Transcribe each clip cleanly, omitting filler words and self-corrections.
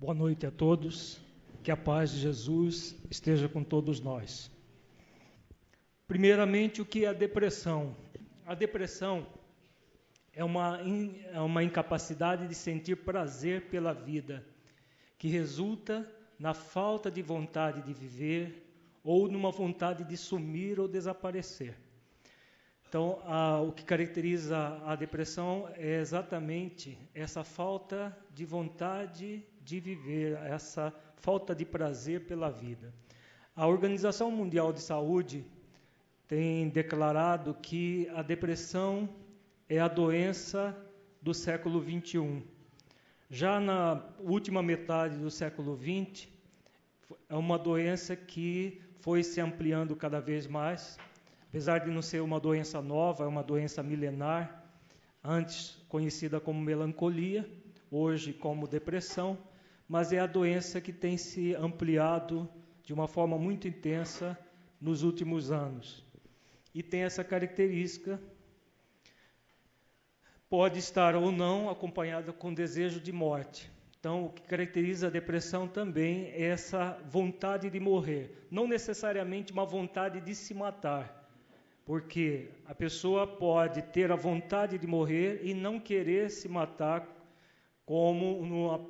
Boa noite a todos, que a paz de Jesus esteja com todos nós. Primeiramente, o que é a depressão? A depressão é uma incapacidade de sentir prazer pela vida, que resulta na falta de vontade de viver ou numa vontade de sumir ou desaparecer. Então, o que caracteriza a depressão é exatamente essa falta de vontade de viver, essa falta de prazer pela vida. A Organização Mundial de Saúde tem declarado que a depressão é a doença do século XXI. Já na última metade do século XX, é uma doença que foi se ampliando cada vez mais. Apesar de não ser uma doença nova, é uma doença milenar, antes conhecida como melancolia, hoje como depressão, mas é a doença que tem se ampliado de uma forma muito intensa nos últimos anos. E tem essa característica, pode estar ou não acompanhada com desejo de morte. Então, o que caracteriza a depressão também é essa vontade de morrer, não necessariamente uma vontade de se matar, porque a pessoa pode ter a vontade de morrer e não querer se matar, como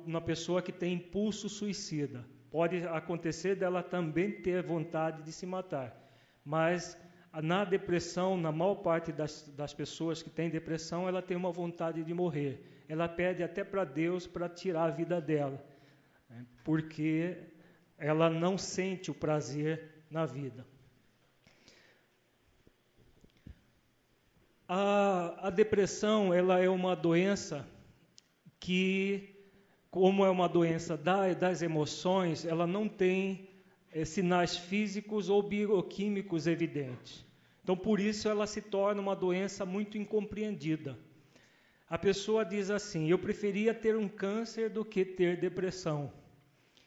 uma pessoa que tem impulso suicida. Pode acontecer dela também ter vontade de se matar. Mas na depressão, na maior parte das pessoas que têm depressão, ela tem uma vontade de morrer. Ela pede até para Deus para tirar a vida dela, porque ela não sente o prazer na vida. A depressão, ela é uma doença que, como é uma doença das emoções, ela não tem sinais físicos ou bioquímicos evidentes. Então, por isso, ela se torna uma doença muito incompreendida. A pessoa diz assim: eu preferia ter um câncer do que ter depressão.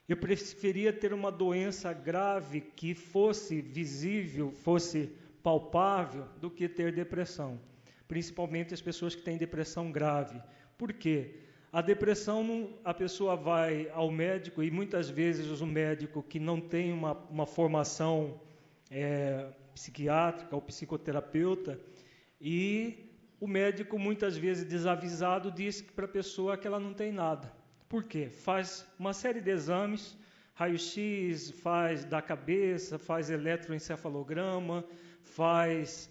Eu preferia ter uma doença grave que fosse visível, fosse palpável, do que ter depressão. Principalmente as pessoas que têm depressão grave. Por quê? A depressão, a pessoa vai ao médico, e muitas vezes o médico que não tem uma formação psiquiátrica ou psicoterapeuta, e o médico, muitas vezes desavisado, diz para a pessoa que ela não tem nada. Por quê? Faz uma série de exames, raio-x, faz da cabeça, faz eletroencefalograma, faz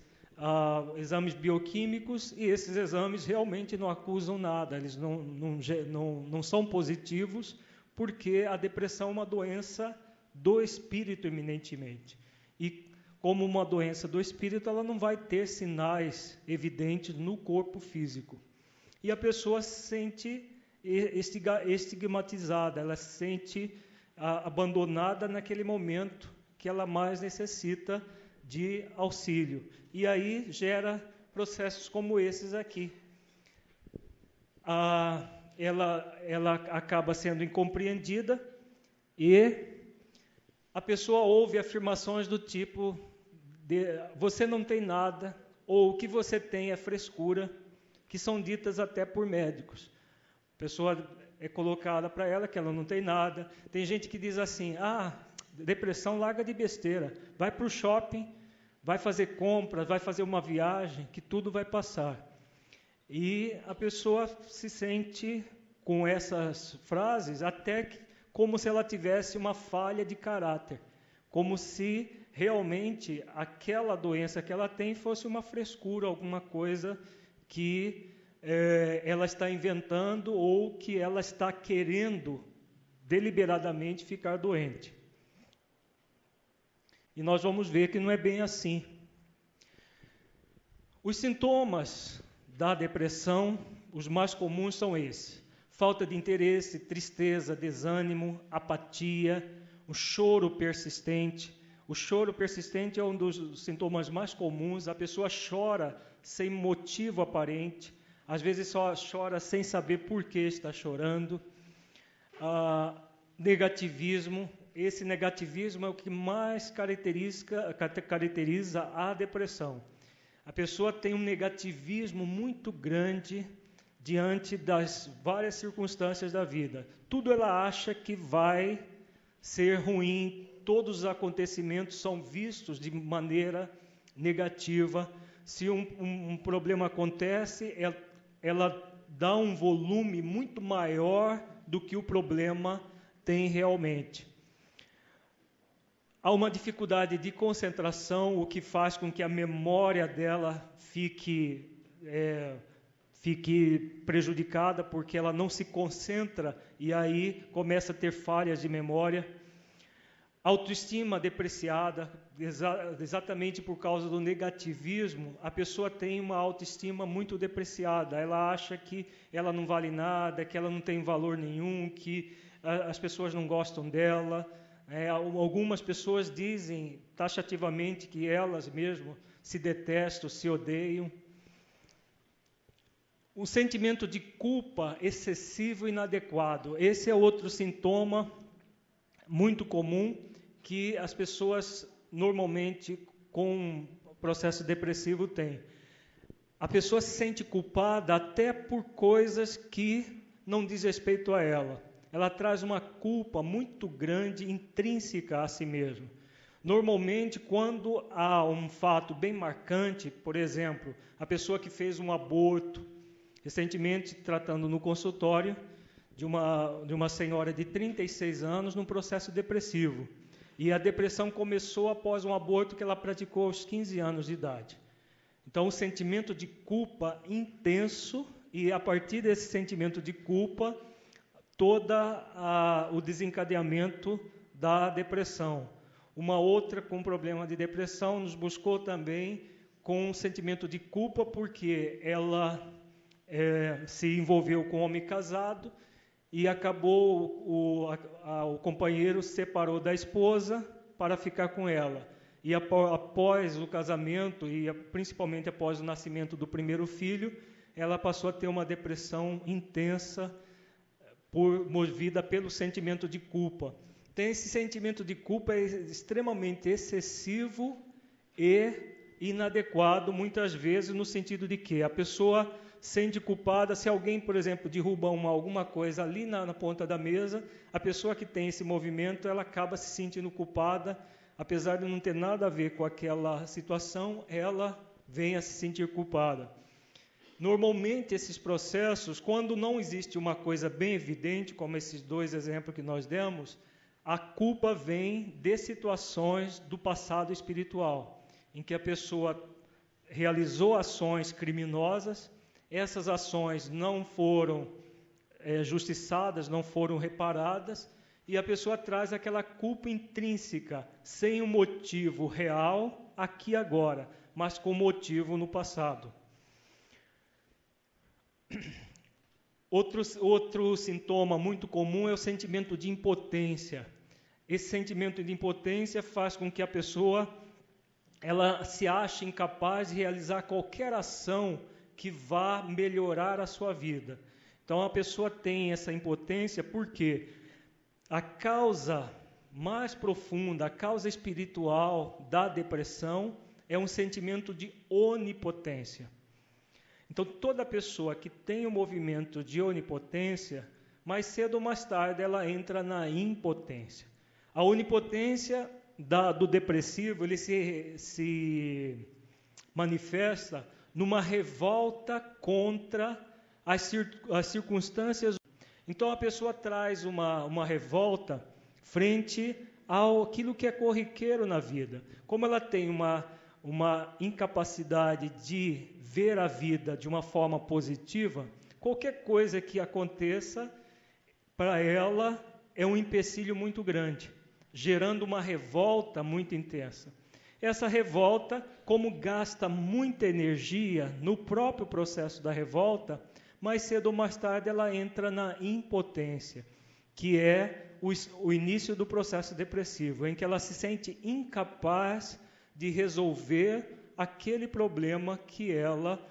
exames bioquímicos, e esses exames realmente não acusam nada, eles não são positivos, porque a depressão é uma doença do espírito eminentemente. E como uma doença do espírito, ela não vai ter sinais evidentes no corpo físico. E a pessoa se sente estigmatizada, ela se sente abandonada naquele momento que ela mais necessita de auxílio. E aí gera processos como esses aqui. Ela acaba sendo incompreendida e a pessoa ouve afirmações do tipo: você não tem nada, ou o que você tem é frescura, que são ditas até por médicos. A pessoa é colocada para ela que ela não tem nada. Tem gente que diz assim: depressão, larga de besteira, vai para o shopping, vai fazer compras, vai fazer uma viagem, que tudo vai passar. E a pessoa se sente, com essas frases, até como se ela tivesse uma falha de caráter, como se realmente aquela doença que ela tem fosse uma frescura, alguma coisa que ela está inventando ou que ela está querendo deliberadamente ficar doente. E nós vamos ver que não é bem assim. Os sintomas da depressão, os mais comuns são esses: falta de interesse, tristeza, desânimo, apatia, um choro persistente. O choro persistente é um dos sintomas mais comuns. A pessoa chora sem motivo aparente, às vezes só chora sem saber por que está chorando. Negativismo. Esse negativismo é o que mais caracteriza a depressão. A pessoa tem um negativismo muito grande diante das várias circunstâncias da vida. Tudo ela acha que vai ser ruim, todos os acontecimentos são vistos de maneira negativa. Se um problema acontece, ela dá um volume muito maior do que o problema tem realmente. Há uma dificuldade de concentração, o que faz com que a memória dela fique prejudicada, porque ela não se concentra e aí começa a ter falhas de memória. Autoestima depreciada, exatamente por causa do negativismo, a pessoa tem uma autoestima muito depreciada. Ela acha que ela não vale nada, que ela não tem valor nenhum, que as pessoas não gostam dela. Algumas pessoas dizem taxativamente que elas mesmas se detestam, se odeiam. O sentimento de culpa excessivo e inadequado. Esse é outro sintoma muito comum que as pessoas normalmente com processo depressivo têm. A pessoa se sente culpada até por coisas que não diz respeito a ela. Ela traz uma culpa muito grande, intrínseca a si mesma. Normalmente, quando há um fato bem marcante, por exemplo, a pessoa que fez um aborto, recentemente tratando no consultório de uma senhora de 36 anos num processo depressivo. E a depressão começou após um aborto que ela praticou aos 15 anos de idade. Então, o sentimento de culpa intenso, e a partir desse sentimento de culpa, o desencadeamento da depressão. Uma outra com problema de depressão nos buscou também com um sentimento de culpa, porque ela se envolveu com um homem casado e acabou, o companheiro se separou da esposa para ficar com ela. E após o casamento, e principalmente após o nascimento do primeiro filho, ela passou a ter uma depressão intensa, movida pelo sentimento de culpa. Então, esse sentimento de culpa é extremamente excessivo e inadequado, muitas vezes, no sentido de que a pessoa sente culpada se alguém, por exemplo, derruba alguma coisa ali na ponta da mesa, a pessoa que tem esse movimento, ela acaba se sentindo culpada, apesar de não ter nada a ver com aquela situação, ela vem a se sentir culpada. Normalmente, esses processos, quando não existe uma coisa bem evidente, como esses dois exemplos que nós demos, a culpa vem de situações do passado espiritual, em que a pessoa realizou ações criminosas, essas ações não foram justiçadas, não foram reparadas, e a pessoa traz aquela culpa intrínseca, sem um motivo real, aqui e agora, mas com motivo no passado. Outro sintoma muito comum é o sentimento de impotência. Esse sentimento de impotência faz com que a pessoa ela se ache incapaz de realizar qualquer ação que vá melhorar a sua vida. Então, a pessoa tem essa impotência porque a causa mais profunda, a causa espiritual da depressão é um sentimento de onipotência. Então, toda pessoa que tem um movimento de onipotência, mais cedo ou mais tarde, ela entra na impotência. A onipotência do depressivo, ele se manifesta numa revolta contra as circunstâncias. Então, a pessoa traz uma revolta frente àquilo que é corriqueiro na vida. Como ela tem uma incapacidade de ver a vida de uma forma positiva, qualquer coisa que aconteça, para ela, é um empecilho muito grande, gerando uma revolta muito intensa. Essa revolta, como gasta muita energia no próprio processo da revolta, mais cedo ou mais tarde ela entra na impotência, que é o início do processo depressivo, em que ela se sente incapaz de resolver aquele problema que ela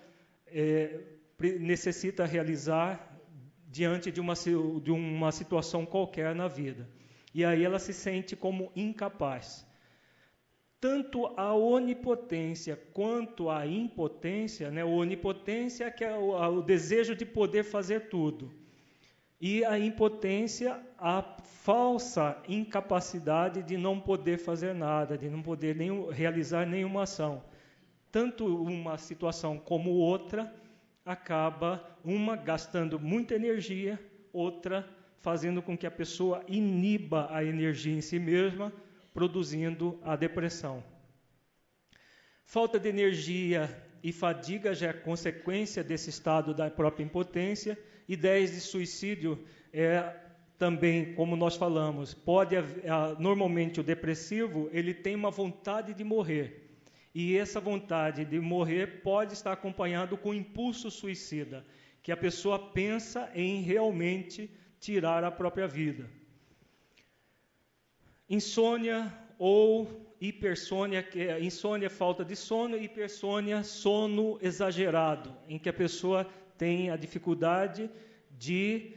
necessita realizar diante de uma situação qualquer na vida. E aí ela se sente como incapaz. tanto a onipotência quanto a impotência, né? A onipotência que é o desejo de poder fazer tudo. E a impotência, a falsa incapacidade de não poder fazer nada, de não poder realizar nenhuma ação. Tanto uma situação como outra acaba uma gastando muita energia, outra fazendo com que a pessoa iniba a energia em si mesma, produzindo a depressão. Falta de energia e fadiga já é consequência desse estado da própria impotência. Ideias de suicídio também, como nós falamos, normalmente o depressivo ele tem uma vontade de morrer. E essa vontade de morrer pode estar acompanhado com impulso suicida, que a pessoa pensa em realmente tirar a própria vida. Insônia ou hipersônia, que é insônia, falta de sono, hipersônia, sono exagerado, em que a pessoa tem a dificuldade de,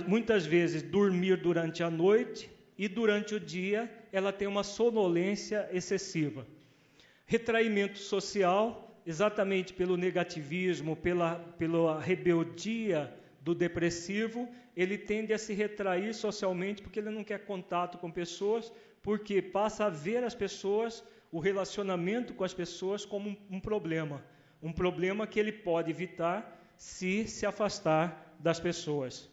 muitas vezes, dormir durante a noite e durante o dia ela tem uma sonolência excessiva. Retraimento social, exatamente pelo negativismo, pela rebeldia do depressivo, ele tende a se retrair socialmente porque ele não quer contato com pessoas, porque passa a ver as pessoas, o relacionamento com as pessoas como um problema que ele pode evitar se afastar das pessoas.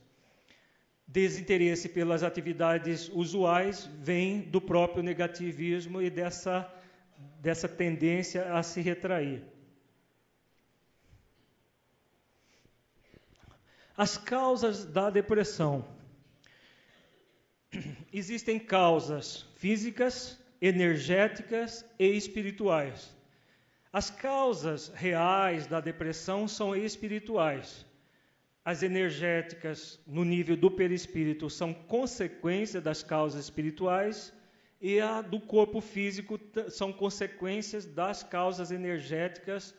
Desinteresse pelas atividades usuais vem do próprio negativismo e dessa tendência a se retrair. As causas da depressão. Existem causas físicas, energéticas e espirituais. As causas reais da depressão são espirituais. As energéticas, no nível do perispírito, são consequência das causas espirituais, e a do corpo físico são consequências das causas energéticas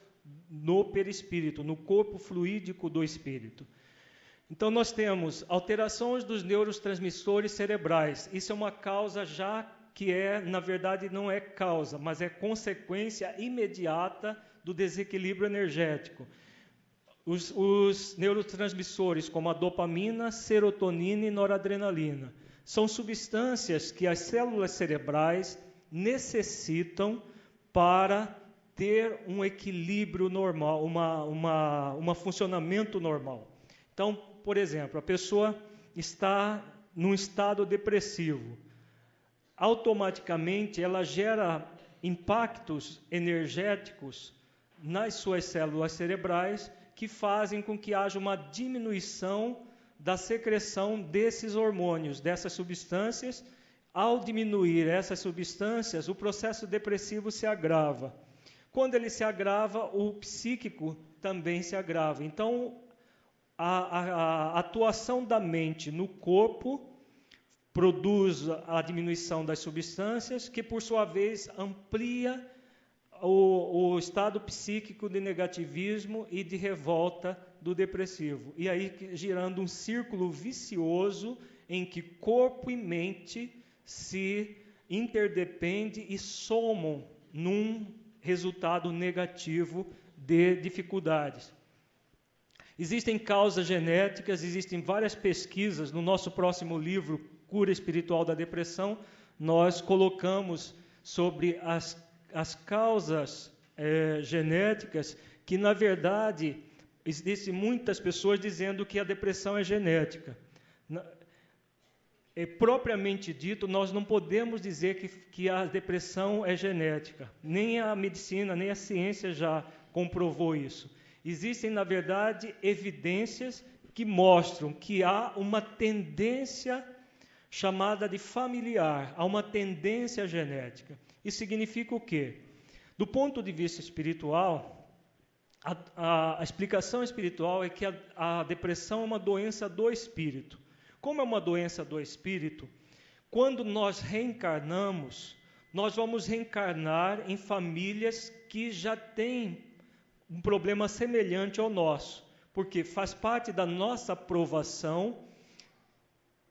no perispírito, no corpo fluídico do espírito. Então, nós temos alterações dos neurotransmissores cerebrais. Isso é uma causa já que na verdade, não é causa, mas é consequência imediata do desequilíbrio energético. Os neurotransmissores, como a dopamina, serotonina e noradrenalina, são substâncias que as células cerebrais necessitam para ter um equilíbrio normal, um funcionamento normal. Então, por exemplo, a pessoa está num estado depressivo. Automaticamente, ela gera impactos energéticos nas suas células cerebrais que fazem com que haja uma diminuição da secreção desses hormônios, dessas substâncias. Ao diminuir essas substâncias, o processo depressivo se agrava. Quando ele se agrava, o psíquico também se agrava. Então, a atuação da mente no corpo produz a diminuição das substâncias, que por sua vez amplia o estado psíquico de negativismo e de revolta do depressivo. E aí girando um círculo vicioso em que corpo e mente se interdependem e somam num resultado negativo de dificuldades. Existem causas genéticas, existem várias pesquisas. No nosso próximo livro, Cura Espiritual da Depressão, nós colocamos sobre as causas genéticas, que na verdade existem muitas pessoas dizendo que a depressão é genética. Propriamente dito, nós não podemos dizer que a depressão é genética. Nem a medicina, nem a ciência já comprovou isso. Existem, na verdade, evidências que mostram que há uma tendência chamada de familiar, há uma tendência genética. Isso significa o quê? Do ponto de vista espiritual, a explicação espiritual é que a depressão é uma doença do espírito. Como é uma doença do espírito, quando nós reencarnamos, nós vamos reencarnar em famílias que já têm um problema semelhante ao nosso, porque faz parte da nossa provação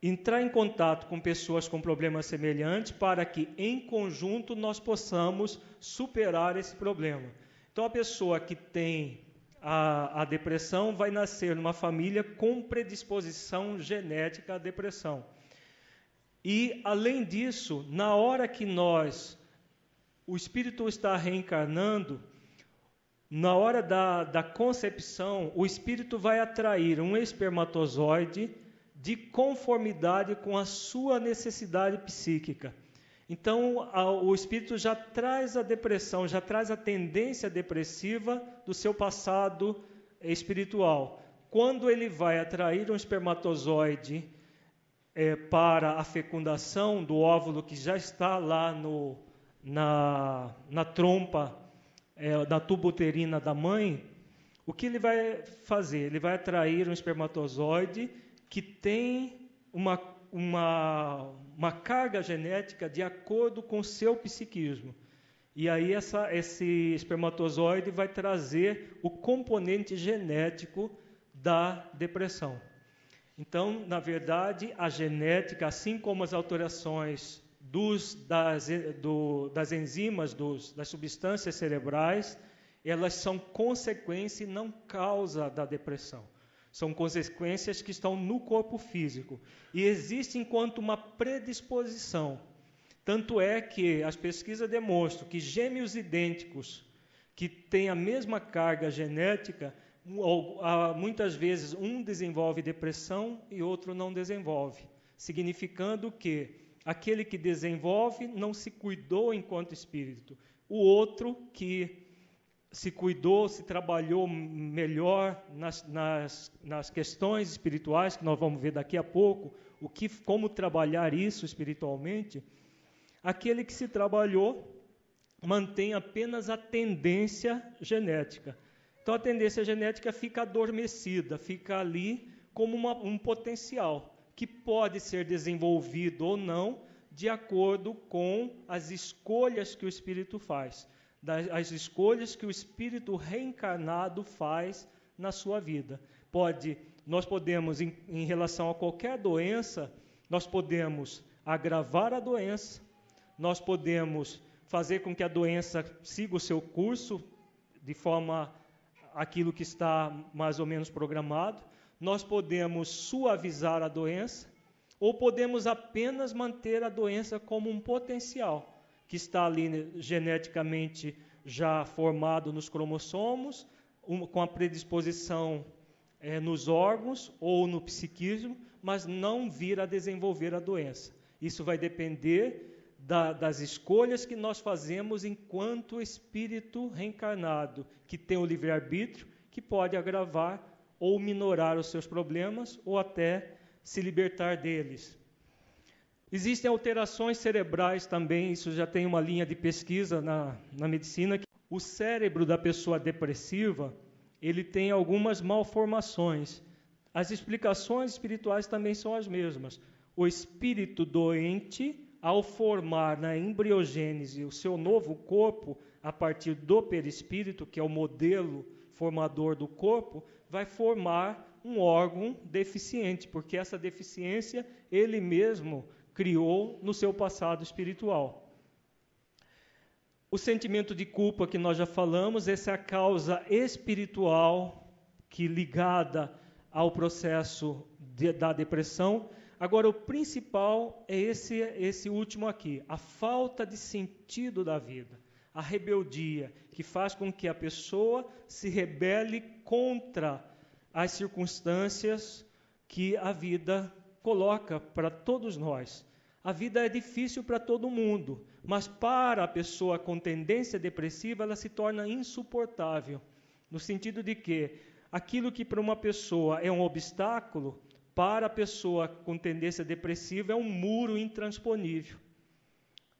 entrar em contato com pessoas com problemas semelhantes para que, em conjunto, nós possamos superar esse problema. Então, a pessoa que tem a depressão vai nascer numa família com predisposição genética à depressão. E, além disso, na hora que o espírito está reencarnando, na hora da concepção, o espírito vai atrair um espermatozoide de conformidade com a sua necessidade psíquica. Então, o espírito já traz a depressão, já traz a tendência depressiva do seu passado espiritual. Quando ele vai atrair um espermatozoide para a fecundação do óvulo que já está lá na trompa, na tuba uterina da mãe, o que ele vai fazer? Ele vai atrair um espermatozoide que tem uma carga genética de acordo com o seu psiquismo. E aí esse espermatozoide vai trazer o componente genético da depressão. Então, na verdade, a genética, assim como as alterações das enzimas, das substâncias cerebrais, elas são consequência e não causa da depressão. São consequências que estão no corpo físico. E existe enquanto uma predisposição. Tanto é que as pesquisas demonstram que gêmeos idênticos, que têm a mesma carga genética, muitas vezes um desenvolve depressão e outro não desenvolve. Significando que aquele que desenvolve não se cuidou enquanto espírito. O outro que se cuidou, se trabalhou melhor nas questões espirituais, que nós vamos ver daqui a pouco, como trabalhar isso espiritualmente, aquele que se trabalhou mantém apenas a tendência genética. Então a tendência genética fica adormecida, fica ali como um potencial, que pode ser desenvolvido ou não, de acordo com as escolhas que o espírito faz. As escolhas que o espírito reencarnado faz na sua vida. Nós podemos, em relação a qualquer doença, nós podemos agravar a doença, nós podemos fazer com que a doença siga o seu curso, de forma aquilo que está mais ou menos programado, nós podemos suavizar a doença, ou podemos apenas manter a doença como um potencial, que está ali geneticamente já formado nos cromossomos, com a predisposição nos órgãos ou no psiquismo, mas não vir a desenvolver a doença. Isso vai depender das escolhas que nós fazemos enquanto espírito reencarnado, que tem o livre-arbítrio, que pode agravar ou minorar os seus problemas, ou até se libertar deles. Existem alterações cerebrais também, isso já tem uma linha de pesquisa na medicina. O cérebro da pessoa depressiva, ele tem algumas malformações. As explicações espirituais também são as mesmas. O espírito doente, ao formar na embriogênese o seu novo corpo, a partir do perispírito, que é o modelo formador do corpo, vai formar um órgão deficiente, porque essa deficiência ele mesmo criou no seu passado espiritual. O sentimento de culpa que nós já falamos, essa é a causa espiritual que ligada ao processo da depressão. Agora, o principal é esse último aqui, a falta de sentido da vida, a rebeldia, que faz com que a pessoa se rebele contra as circunstâncias que a vida coloca para todos nós. A vida é difícil para todo mundo, mas para a pessoa com tendência depressiva, ela se torna insuportável, no sentido de que aquilo que para uma pessoa é um obstáculo, para a pessoa com tendência depressiva é um muro intransponível.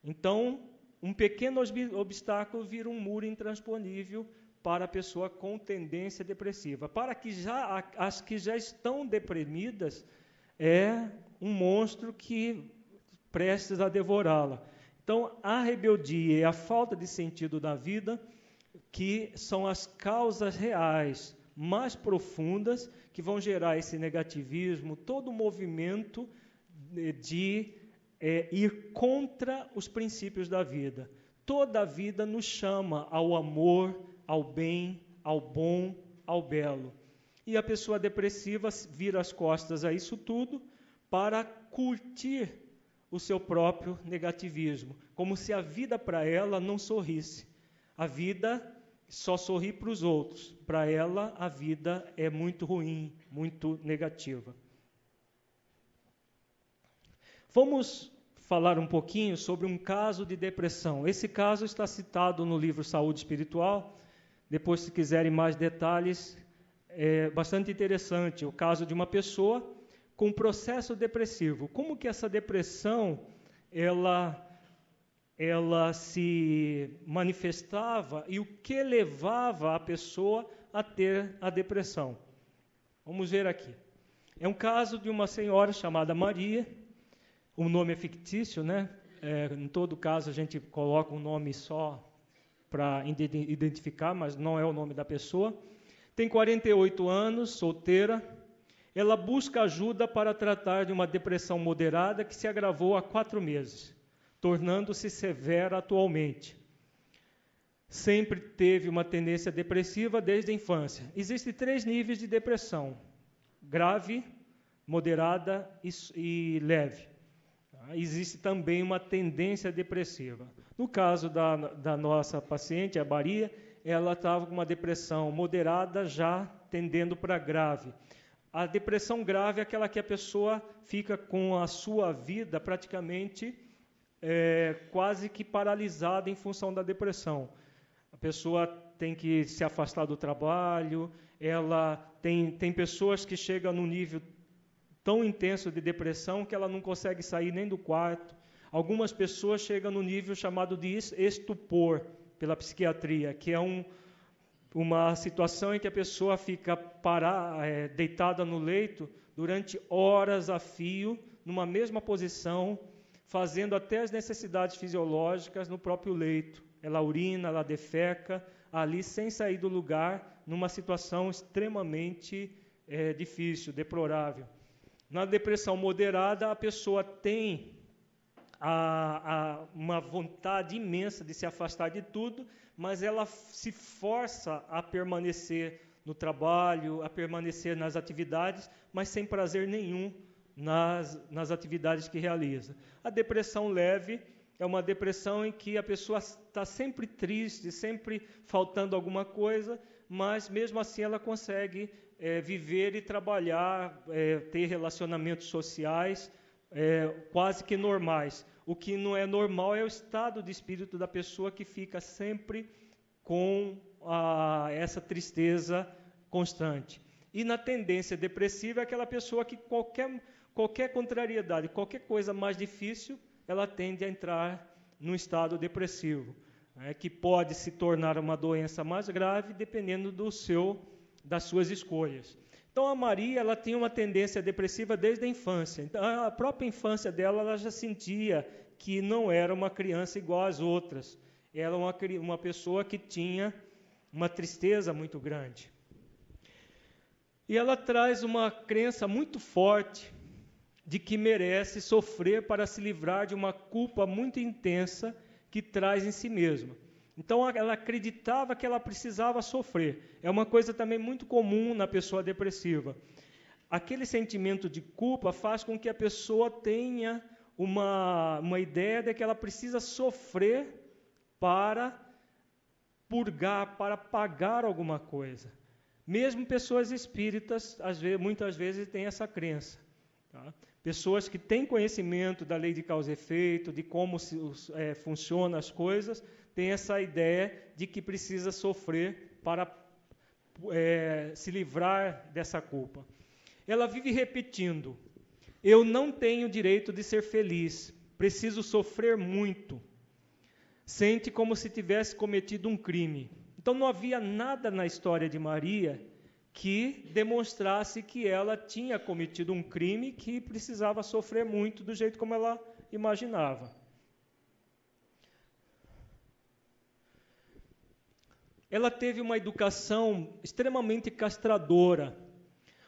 Então, um pequeno obstáculo vira um muro intransponível para a pessoa com tendência depressiva. Para as que já estão deprimidas, é um monstro que prestes a devorá-la. Então, a rebeldia e a falta de sentido da vida, que são as causas reais, mais profundas, que vão gerar esse negativismo, todo o movimento de ir contra os princípios da vida. Toda a vida nos chama ao amor, ao bem, ao bom, ao belo. E a pessoa depressiva vira as costas a isso tudo para curtir o seu próprio negativismo, como se a vida para ela não sorrisse. A vida só sorri para os outros. Para ela, a vida é muito ruim, muito negativa. Vamos falar um pouquinho sobre um caso de depressão. Esse caso está citado no livro Saúde Espiritual. Depois, se quiserem mais detalhes, é bastante interessante. O caso de uma pessoa com processo depressivo. Como que essa depressão ela se manifestava e o que levava a pessoa a ter a depressão. Vamos ver aqui. É um caso de uma senhora chamada Maria. O nome é fictício, né? Em todo caso, a gente coloca um nome só para identificar, mas não é o nome da pessoa. Tem 48 anos, solteira. Ela busca ajuda para tratar de uma depressão moderada que se agravou há 4 meses, tornando-se severa atualmente. Sempre teve uma tendência depressiva desde a infância. Existem 3 níveis de depressão: grave, moderada e leve. Existe também uma tendência depressiva. No caso da nossa paciente, a Maria, ela estava com uma depressão moderada, já tendendo para grave. A depressão grave é aquela que a pessoa fica com a sua vida praticamente quase que paralisada em função da depressão. A pessoa tem que se afastar do trabalho, ela tem pessoas que chegam num nível tão intenso de depressão que ela não consegue sair nem do quarto. Algumas pessoas chegam no nível chamado de estupor pela psiquiatria, que é uma situação em que a pessoa fica deitada no leito durante horas a fio, numa mesma posição, fazendo até as necessidades fisiológicas no próprio leito. Ela urina, ela defeca, ali sem sair do lugar, numa situação extremamente difícil, deplorável. Na depressão moderada, a pessoa tem uma vontade imensa de se afastar de tudo, mas ela se força a permanecer no trabalho, a permanecer nas atividades, mas sem prazer nenhum nas atividades que realiza. A depressão leve é uma depressão em que a pessoa está sempre triste, sempre faltando alguma coisa, mas mesmo assim ela consegue viver e trabalhar, ter relacionamentos sociais quase que normais. O que não é normal é o estado de espírito da pessoa que fica sempre com essa tristeza constante. E na tendência depressiva é aquela pessoa que qualquer contrariedade, qualquer coisa mais difícil, ela tende a entrar num estado depressivo, que pode se tornar uma doença mais grave dependendo das suas escolhas. Então a Maria, ela tinha uma tendência depressiva desde a infância. Então a própria infância dela, ela já sentia que não era uma criança igual às outras. Ela era uma pessoa que tinha uma tristeza muito grande. E ela traz uma crença muito forte de que merece sofrer para se livrar de uma culpa muito intensa que traz em si mesma. Então, ela acreditava que ela precisava sofrer. É uma coisa também muito comum na pessoa depressiva. Aquele sentimento de culpa faz com que a pessoa tenha uma ideia de que ela precisa sofrer para purgar, para pagar alguma coisa. Mesmo pessoas espíritas, muitas vezes, têm essa crença. Tá? Pessoas que têm conhecimento da lei de causa e efeito, de como funcionam as coisas, tem essa ideia de que precisa sofrer para se livrar dessa culpa. Ela vive repetindo: eu não tenho direito de ser feliz, preciso sofrer muito. Sente como se tivesse cometido um crime. Então não havia nada na história de Maria que demonstrasse que ela tinha cometido um crime que precisava sofrer muito do jeito como ela imaginava. Ela teve uma educação extremamente castradora.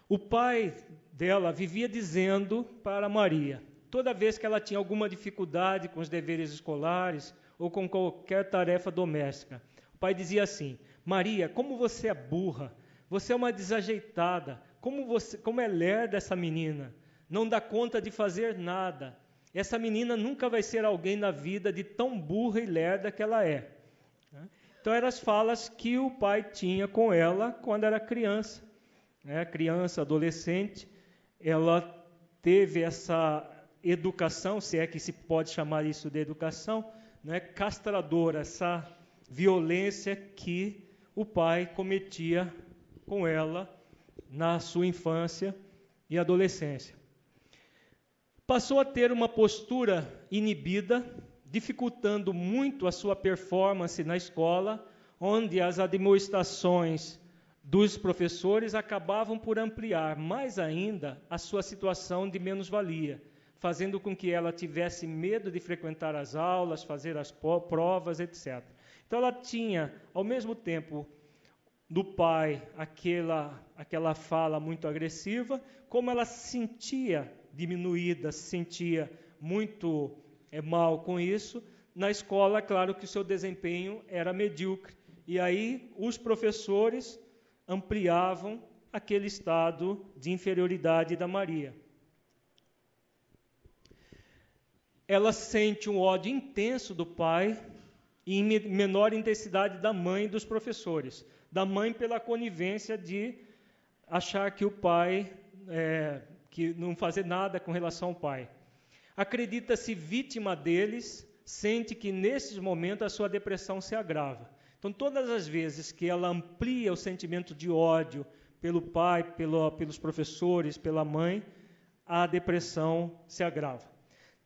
O pai dela vivia dizendo para Maria: toda vez que ela tinha alguma dificuldade com os deveres escolares ou com qualquer tarefa doméstica. O pai dizia assim: Maria, como você é burra, você é uma desajeitada, como é lerda essa menina, não dá conta de fazer nada. Essa menina nunca vai ser alguém na vida de tão burra e lerda que ela é. Então, eram as falas que o pai tinha com ela quando era criança. Criança, adolescente, ela teve essa educação, se é que se pode chamar isso de educação, castradora, essa violência que o pai cometia com ela na sua infância e adolescência. Passou a ter uma postura inibida, dificultando muito a sua performance na escola, onde as admoestações dos professores acabavam por ampliar mais ainda a sua situação de menos-valia, fazendo com que ela tivesse medo de frequentar as aulas, fazer as provas, etc. Então, ela tinha, ao mesmo tempo, do pai aquela fala muito agressiva, como ela se sentia diminuída, se sentia muito mal com isso, na escola, claro que o seu desempenho era medíocre. E aí os professores ampliavam aquele estado de inferioridade da Maria. Ela sente um ódio intenso do pai e em menor intensidade da mãe e dos professores. Da mãe pela conivência de achar que o pai, que não fazer nada com relação ao pai. Acredita-se vítima deles, sente que nesses momentos a sua depressão se agrava. Então, todas as vezes que ela amplia o sentimento de ódio pelo pai, pelos professores, pela mãe, a depressão se agrava.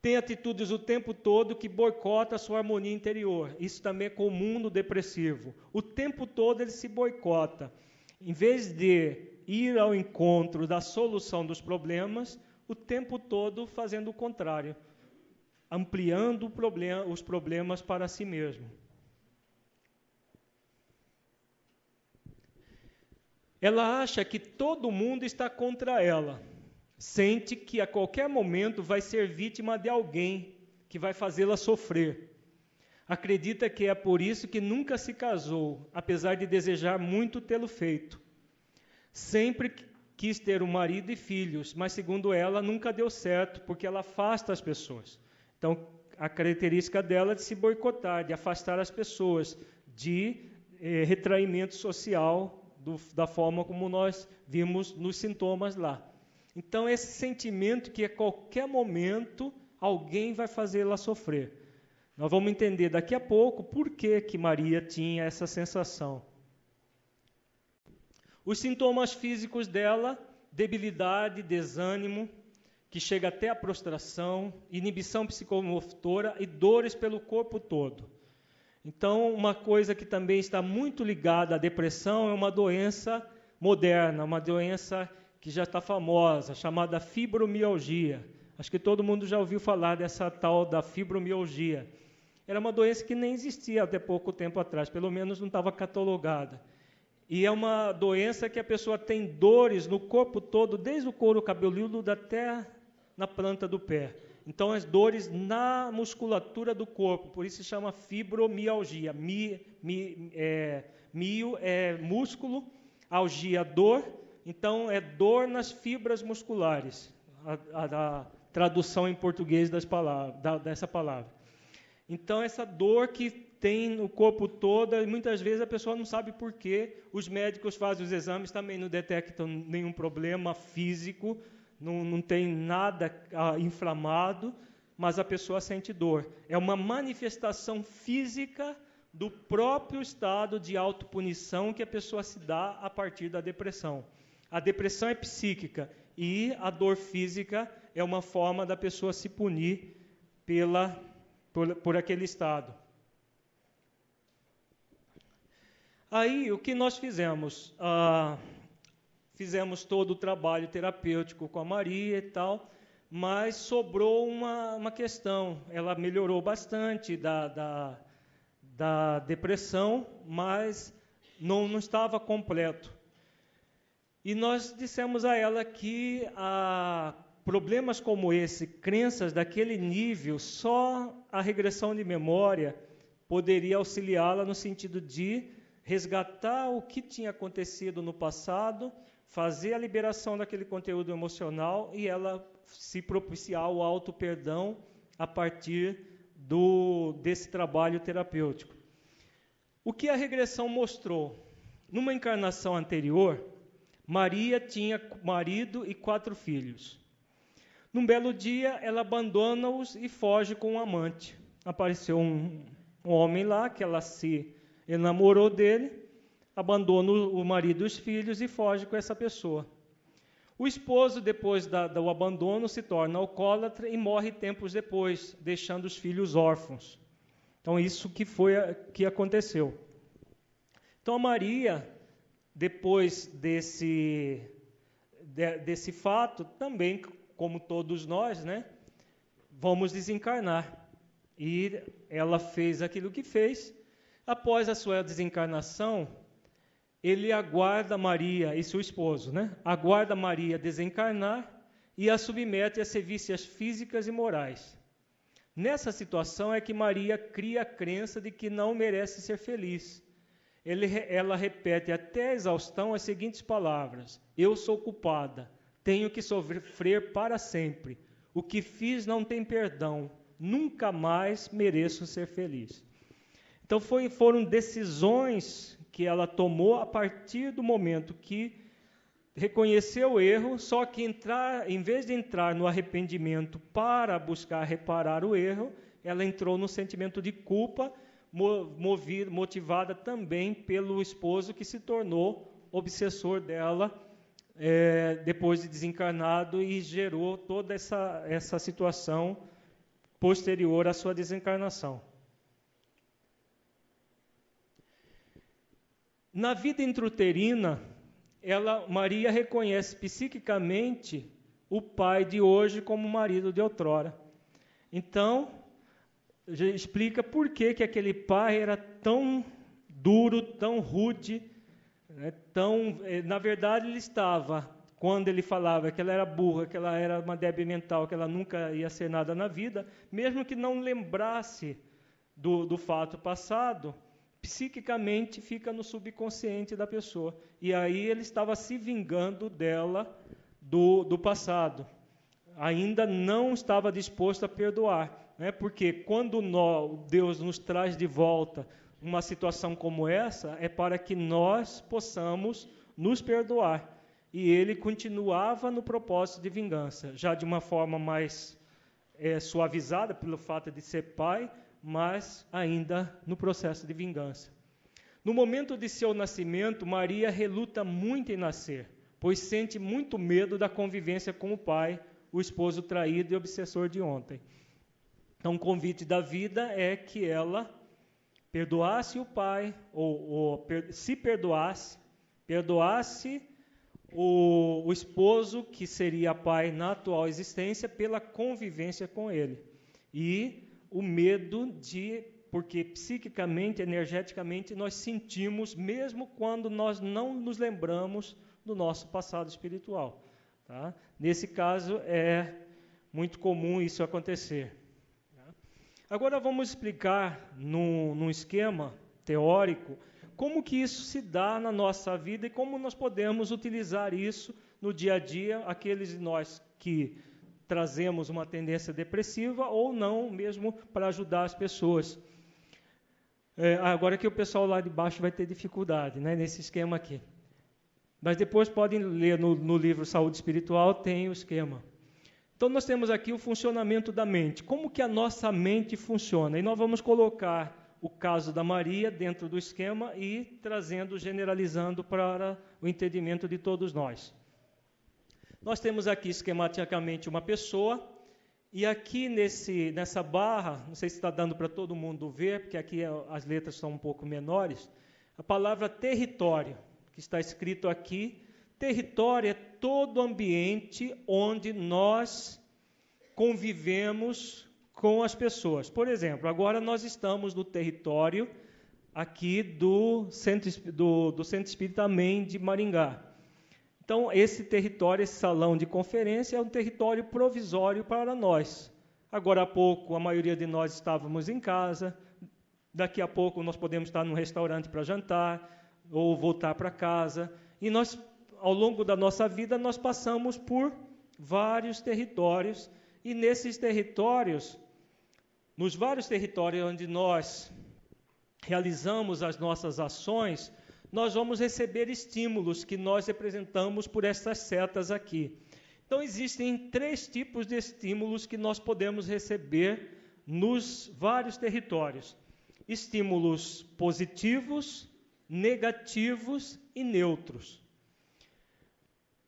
Tem atitudes o tempo todo que boicotam a sua harmonia interior. Isso também é comum no depressivo. O tempo todo ele se boicota. Em vez de ir ao encontro da solução dos problemas, o tempo todo fazendo o contrário, ampliando os problemas para si mesmo. Ela acha que todo mundo está contra ela. Sente que a qualquer momento vai ser vítima de alguém que vai fazê-la sofrer. Acredita que é por isso que nunca se casou, apesar de desejar muito tê-lo feito. Sempre quis ter um marido e filhos, mas, segundo ela, nunca deu certo, porque ela afasta as pessoas. Então, a característica dela é de se boicotar, de afastar as pessoas, de retraimento social, da forma como nós vimos nos sintomas lá. Então, esse sentimento que a qualquer momento alguém vai fazê-la sofrer. Nós vamos entender daqui a pouco por que Maria tinha essa sensação. Os sintomas físicos dela, debilidade, desânimo, que chega até a prostração, inibição psicomotora e dores pelo corpo todo. Então, uma coisa que também está muito ligada à depressão é uma doença moderna, uma doença que já está famosa, chamada fibromialgia. Acho que todo mundo já ouviu falar dessa tal da fibromialgia. Era uma doença que nem existia até pouco tempo atrás, pelo menos não estava catalogada. E é uma doença que a pessoa tem dores no corpo todo, desde o couro cabeludo até na planta do pé. Então, as dores na musculatura do corpo, por isso se chama fibromialgia. Mio é músculo, algia dor, então é dor nas fibras musculares, a tradução em português dessa palavra. Então, essa dor que tem no corpo todo, e muitas vezes a pessoa não sabe por quê. Os médicos fazem os exames, também não detectam nenhum problema físico, não tem nada inflamado, mas a pessoa sente dor. É uma manifestação física do próprio estado de autopunição que a pessoa se dá a partir da depressão. A depressão é psíquica e a dor física é uma forma da pessoa se punir por aquele estado. Aí, o que nós fizemos? Fizemos todo o trabalho terapêutico com a Maria e tal, mas sobrou uma questão. Ela melhorou bastante da depressão, mas não estava completo. E nós dissemos a ela que problemas como esse, crenças daquele nível, só a regressão de memória poderia auxiliá-la no sentido de resgatar o que tinha acontecido no passado, fazer a liberação daquele conteúdo emocional e ela se propiciar o auto-perdão a partir desse trabalho terapêutico. O que a regressão mostrou? Numa encarnação anterior, Maria tinha marido e 4 filhos. Num belo dia, ela abandona-os e foge com um amante. Apareceu um homem lá, que ela se enamorou dele, abandona o marido e os filhos e foge com essa pessoa. O esposo, depois do abandono, se torna alcoólatra e morre tempos depois, deixando os filhos órfãos. Então, isso que aconteceu. Então, a Maria, depois desse fato, também, como todos nós, né, vamos desencarnar. E ela fez aquilo que fez. Após a sua desencarnação, ele aguarda Maria e seu esposo, né, aguarda Maria desencarnar e a submete a sevícias físicas e morais. Nessa situação é que Maria cria a crença de que não merece ser feliz. Ela repete até a exaustão as seguintes palavras: eu sou culpada, tenho que sofrer para sempre. O que fiz não tem perdão, nunca mais mereço ser feliz. Então foram decisões que ela tomou a partir do momento que reconheceu o erro, só que em vez de entrar no arrependimento para buscar reparar o erro, ela entrou no sentimento de culpa, motivada também pelo esposo que se tornou obsessor dela depois de desencarnado e gerou toda essa situação posterior à sua desencarnação. Na vida intrauterina, Maria reconhece psiquicamente o pai de hoje como o marido de outrora. Então, explica por que aquele pai era tão duro, tão rude, né, na verdade, ele estava, quando ele falava que ela era burra, que ela era uma débil mental, que ela nunca ia ser nada na vida, mesmo que não lembrasse do fato passado, psiquicamente fica no subconsciente da pessoa. E aí ele estava se vingando dela do passado. Ainda não estava disposto a perdoar. Né? Porque quando Deus nos traz de volta uma situação como essa, é para que nós possamos nos perdoar. E ele continuava no propósito de vingança, já de uma forma mais suavizada pelo fato de ser pai, mas ainda no processo de vingança. No momento de seu nascimento, Maria reluta muito em nascer, pois sente muito medo da convivência com o pai, o esposo traído e obsessor de ontem. Então, o convite da vida é que ela perdoasse o pai, se perdoasse o esposo, que seria pai na atual existência, pela convivência com ele. E o medo porque psiquicamente, energeticamente, nós sentimos, mesmo quando nós não nos lembramos do nosso passado espiritual. Tá? Nesse caso, é muito comum isso acontecer. Agora vamos explicar, num esquema teórico, como que isso se dá na nossa vida e como nós podemos utilizar isso no dia a dia, aqueles de nós que trazemos uma tendência depressiva ou não, mesmo para ajudar as pessoas. Agora que o pessoal lá de baixo vai ter dificuldade, né, nesse esquema aqui. Mas depois podem ler no livro Saúde Espiritual, tem o esquema. Então nós temos aqui o funcionamento da mente. Como que a nossa mente funciona? E nós vamos colocar o caso da Maria dentro do esquema e generalizando para o entendimento de todos nós. Nós temos aqui esquematicamente uma pessoa, e aqui nessa barra, não sei se está dando para todo mundo ver, porque aqui as letras são um pouco menores, a palavra território, que está escrito aqui. Território é todo ambiente onde nós convivemos com as pessoas. Por exemplo, agora nós estamos no território aqui do Centro Espírita Amém de Maringá. Então, esse território, esse salão de conferência, é um território provisório para nós. Agora há pouco, a maioria de nós estávamos em casa, daqui a pouco nós podemos estar num restaurante para jantar, ou voltar para casa, e nós, ao longo da nossa vida, nós passamos por vários territórios, e nesses territórios, nos vários territórios onde nós realizamos as nossas ações, nós vamos receber estímulos que nós representamos por essas setas aqui. Então, existem 3 tipos de estímulos que nós podemos receber nos vários territórios. Estímulos positivos, negativos e neutros.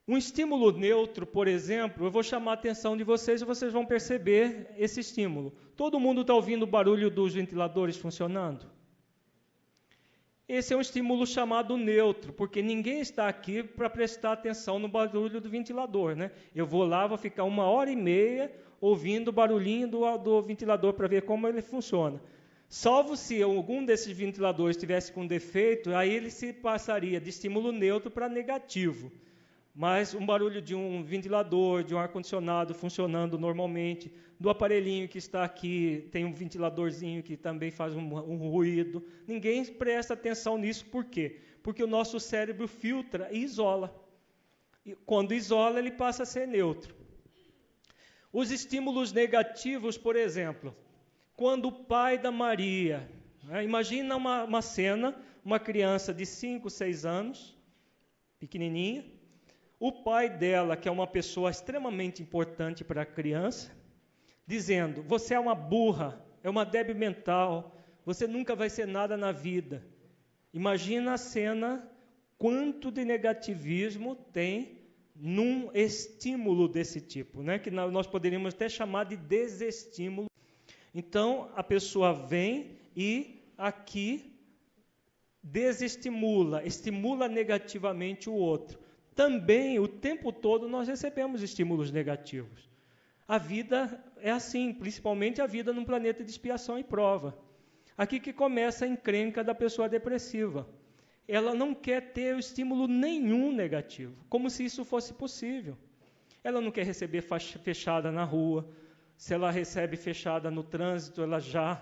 Um estímulo neutro, por exemplo, eu vou chamar a atenção de vocês e vocês vão perceber esse estímulo. Todo mundo está ouvindo o barulho dos ventiladores funcionando? Esse é um estímulo chamado neutro, porque ninguém está aqui para prestar atenção no barulho do ventilador, né? Eu vou lá, vou ficar 1h30 ouvindo o barulhinho do ventilador para ver como ele funciona. Salvo se algum desses ventiladores tivesse com defeito, aí ele se passaria de estímulo neutro para negativo. Mas um barulho de um ventilador, de um ar-condicionado funcionando normalmente, do aparelhinho que está aqui, tem um ventiladorzinho que também faz um ruído. Ninguém presta atenção nisso, por quê? Porque o nosso cérebro filtra e isola. E quando isola, ele passa a ser neutro. Os estímulos negativos, por exemplo, quando o pai da Maria, imagina uma cena, uma criança de 5, 6 anos, pequenininha, o pai dela, que é uma pessoa extremamente importante para a criança, dizendo, você é uma burra, é uma débil mental, você nunca vai ser nada na vida. Imagina a cena, quanto de negativismo tem num estímulo desse tipo, né? Que nós poderíamos até chamar de desestímulo. Então, a pessoa vem e aqui desestimula, estimula negativamente o outro. Também, o tempo todo, nós recebemos estímulos negativos. A vida é assim, principalmente a vida num planeta de expiação e prova. Aqui que começa a encrenca da pessoa depressiva. Ela não quer ter estímulo nenhum negativo, como se isso fosse possível. Ela não quer receber fechada na rua. Se ela recebe fechada no trânsito, ela já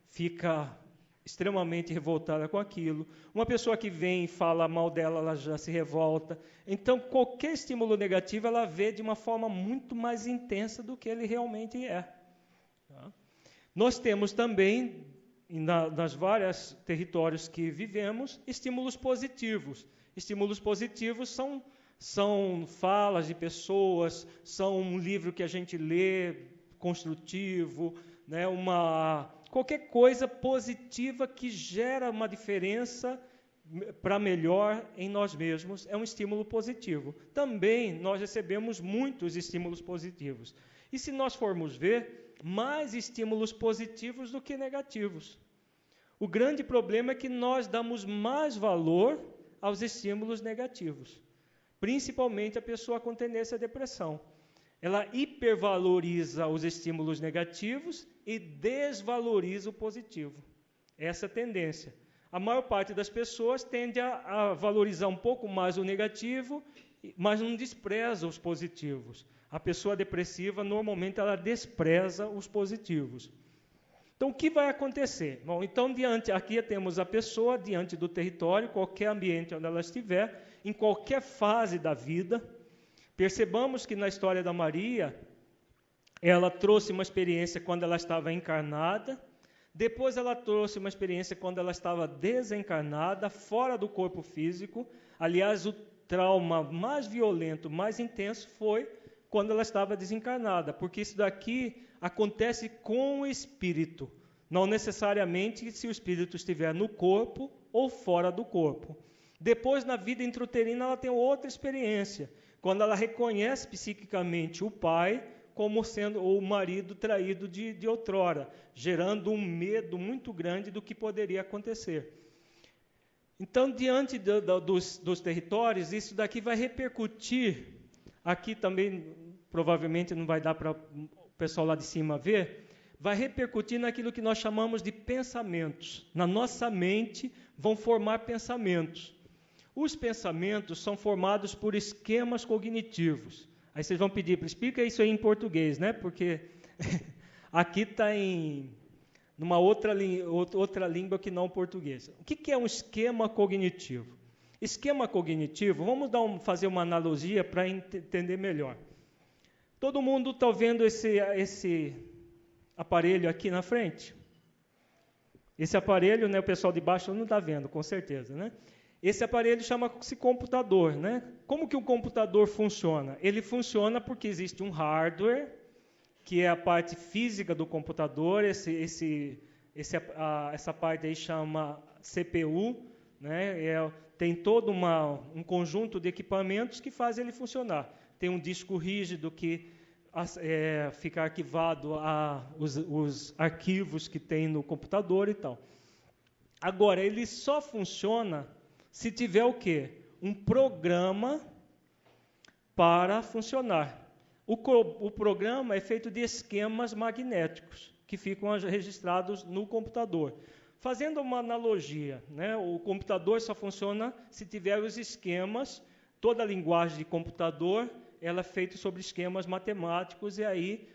fica extremamente revoltada com aquilo. Uma pessoa que vem e fala mal dela, ela já se revolta. Então, qualquer estímulo negativo, ela vê de uma forma muito mais intensa do que ele realmente é. Nós temos também, nas vários territórios que vivemos, estímulos positivos. Estímulos positivos são falas de pessoas, são um livro que a gente lê, construtivo, né, qualquer coisa positiva que gera uma diferença para melhor em nós mesmos, é um estímulo positivo. Também nós recebemos muitos estímulos positivos. E se nós formos ver, mais estímulos positivos do que negativos. O grande problema é que nós damos mais valor aos estímulos negativos, principalmente a pessoa com tendência à depressão. Ela hipervaloriza os estímulos negativos e desvaloriza o positivo. Essa é a tendência. A maior parte das pessoas tende a valorizar um pouco mais o negativo, mas não despreza os positivos. A pessoa depressiva, normalmente, ela despreza os positivos. Então, o que vai acontecer? Bom, então, aqui temos a pessoa diante do território, qualquer ambiente onde ela estiver, em qualquer fase da vida. Percebamos que na história da Maria, ela trouxe uma experiência quando ela estava encarnada, depois ela trouxe uma experiência quando ela estava desencarnada, fora do corpo físico. Aliás, o trauma mais violento, mais intenso foi quando ela estava desencarnada, porque isso daqui acontece com o espírito, não necessariamente se o espírito estiver no corpo ou fora do corpo. Depois, na vida intrauterina, ela tem outra experiência, quando ela reconhece psiquicamente o pai como sendo o marido traído de outrora, gerando um medo muito grande do que poderia acontecer. Então, diante dos territórios, isso daqui vai repercutir, aqui também provavelmente não vai dar para o pessoal lá de cima ver, vai repercutir naquilo que nós chamamos de pensamentos. Na nossa mente vão formar pensamentos. Os pensamentos são formados por esquemas cognitivos. Aí vocês vão pedir, explica isso aí em português, né? Porque aqui está em numa outra língua que não o português. O que é um esquema cognitivo? Esquema cognitivo, vamos fazer uma analogia para entender melhor. Todo mundo está vendo esse aparelho aqui na frente? Esse aparelho, né, o pessoal de baixo não está vendo, com certeza, né? Esse aparelho chama-se computador, né? Como que o computador funciona? Ele funciona porque existe um hardware, que é a parte física do computador, essa parte aí chama CPU, né? Tem todo um conjunto de equipamentos que faz ele funcionar. Tem um disco rígido que fica arquivado os arquivos que tem no computador e tal. Agora, ele só funciona se tiver o quê? Um programa para funcionar. O programa é feito de esquemas magnéticos que ficam registrados no computador. Fazendo uma analogia, né, o computador só funciona se tiver os esquemas, toda a linguagem de computador ela é feita sobre esquemas matemáticos, e aí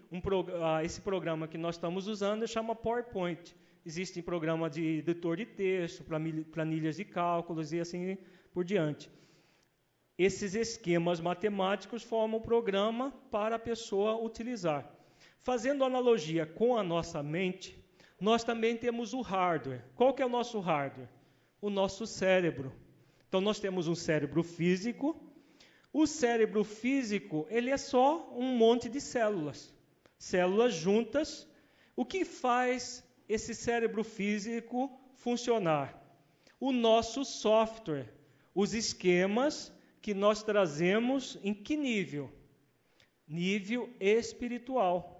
esse programa que nós estamos usando chama PowerPoint. Existem programas de editor de texto, planilhas de cálculos e assim por diante. Esses esquemas matemáticos formam o programa para a pessoa utilizar. Fazendo analogia com a nossa mente, nós também temos o hardware. Qual que é o nosso hardware? O nosso cérebro. Então, nós temos um cérebro físico. O cérebro físico, ele é só um monte de células. Células juntas. O que faz esse cérebro físico funcionar? O nosso software. Os esquemas que nós trazemos em que nível? Nível espiritual.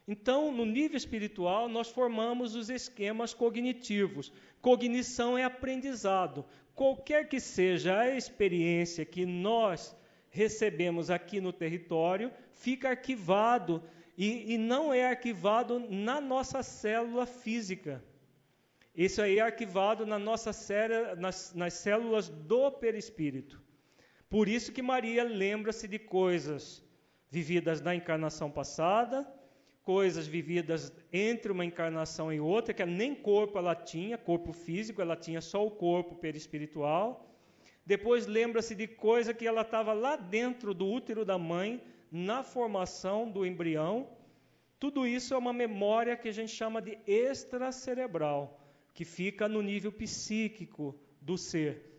Então, no nível espiritual, nós formamos os esquemas cognitivos. Cognição é aprendizado. Qualquer que seja a experiência que nós recebemos aqui no território, fica arquivado, e não é arquivado na nossa célula física. Isso aí é arquivado nas células do perispírito. Por isso que Maria lembra-se de coisas vividas na encarnação passada, coisas vividas entre uma encarnação e outra, que nem corpo ela tinha, corpo físico, ela tinha só o corpo perispiritual. Depois lembra-se de coisa que ela estava lá dentro do útero da mãe, na formação do embrião. Tudo isso é uma memória que a gente chama de extracerebral, que fica no nível psíquico do ser.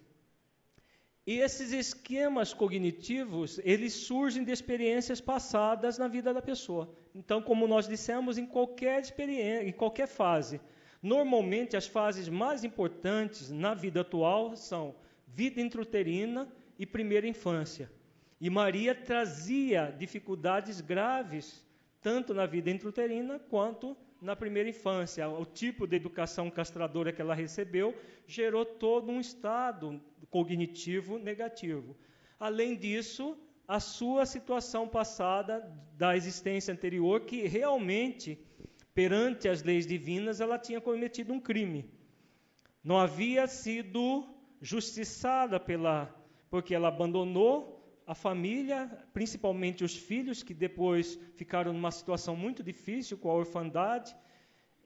E esses esquemas cognitivos, eles surgem de experiências passadas na vida da pessoa. Então, como nós dissemos, em qualquer experiência, em qualquer fase. Normalmente, as fases mais importantes na vida atual são vida intrauterina e primeira infância. E Maria trazia dificuldades graves, tanto na vida intrauterina quanto na primeira infância. O tipo de educação castradora que ela recebeu gerou todo um estado cognitivo negativo. Além disso, a sua situação passada da existência anterior, que realmente, perante as leis divinas, ela tinha cometido um crime. Não havia sido justiçada porque ela abandonou a família, principalmente os filhos, que depois ficaram numa situação muito difícil com a orfandade,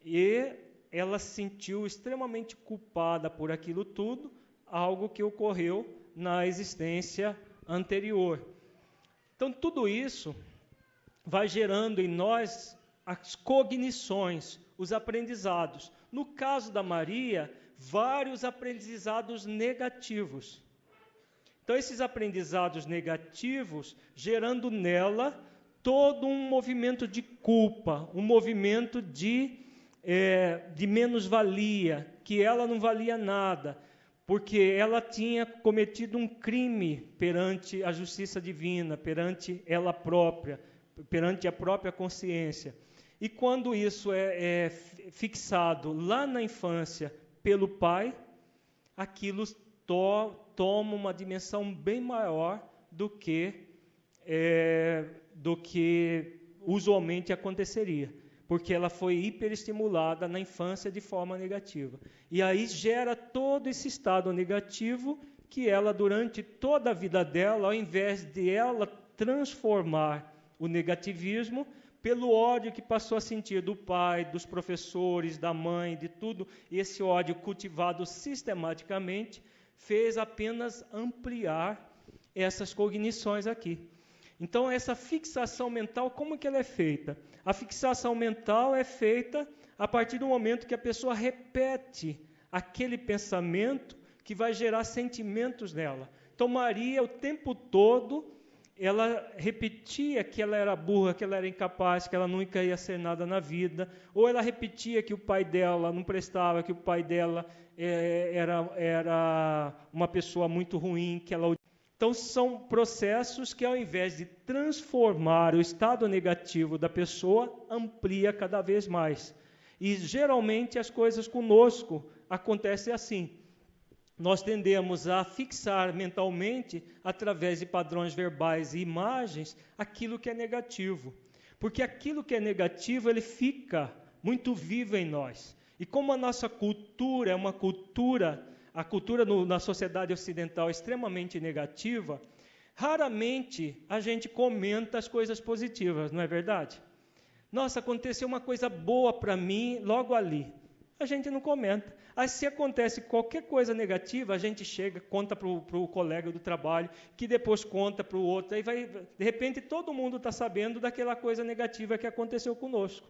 e ela se sentiu extremamente culpada por aquilo tudo, algo que ocorreu na existência anterior. Então, tudo isso vai gerando em nós as cognições, os aprendizados. No caso da Maria, vários aprendizados negativos. Então, esses aprendizados negativos, gerando nela todo um movimento de culpa, um movimento de menos-valia, que ela não valia nada, porque ela tinha cometido um crime perante a justiça divina, perante ela própria, perante a própria consciência. E quando isso é fixado lá na infância pelo pai, aquilo toma uma dimensão bem maior do que usualmente aconteceria, porque ela foi hiperestimulada na infância de forma negativa. E aí gera todo esse estado negativo que ela, durante toda a vida dela, ao invés de ela transformar o negativismo pelo ódio que passou a sentir do pai, dos professores, da mãe, de tudo, esse ódio cultivado sistematicamente, fez apenas ampliar essas cognições aqui. Então, essa fixação mental, como que ela é feita? A fixação mental é feita a partir do momento que a pessoa repete aquele pensamento que vai gerar sentimentos nela. Então, Maria, o tempo todo, ela repetia que ela era burra, que ela era incapaz, que ela nunca ia ser nada na vida, ou ela repetia que o pai dela não prestava, que o pai dela era uma pessoa muito ruim, que ela... Então, são processos que, ao invés de transformar o estado negativo da pessoa, amplia cada vez mais. E, geralmente, as coisas conosco acontecem assim. Nós tendemos a fixar mentalmente, através de padrões verbais e imagens, aquilo que é negativo. Porque aquilo que é negativo, ele fica muito vivo em nós. E como a nossa cultura é uma cultura... A cultura na sociedade ocidental é extremamente negativa, raramente a gente comenta as coisas positivas, não é verdade? Nossa, aconteceu uma coisa boa para mim logo ali. A gente não comenta. Aí, se acontece qualquer coisa negativa, a gente chega, conta para o colega do trabalho, que depois conta para o outro. Aí de repente, todo mundo está sabendo daquela coisa negativa que aconteceu conosco.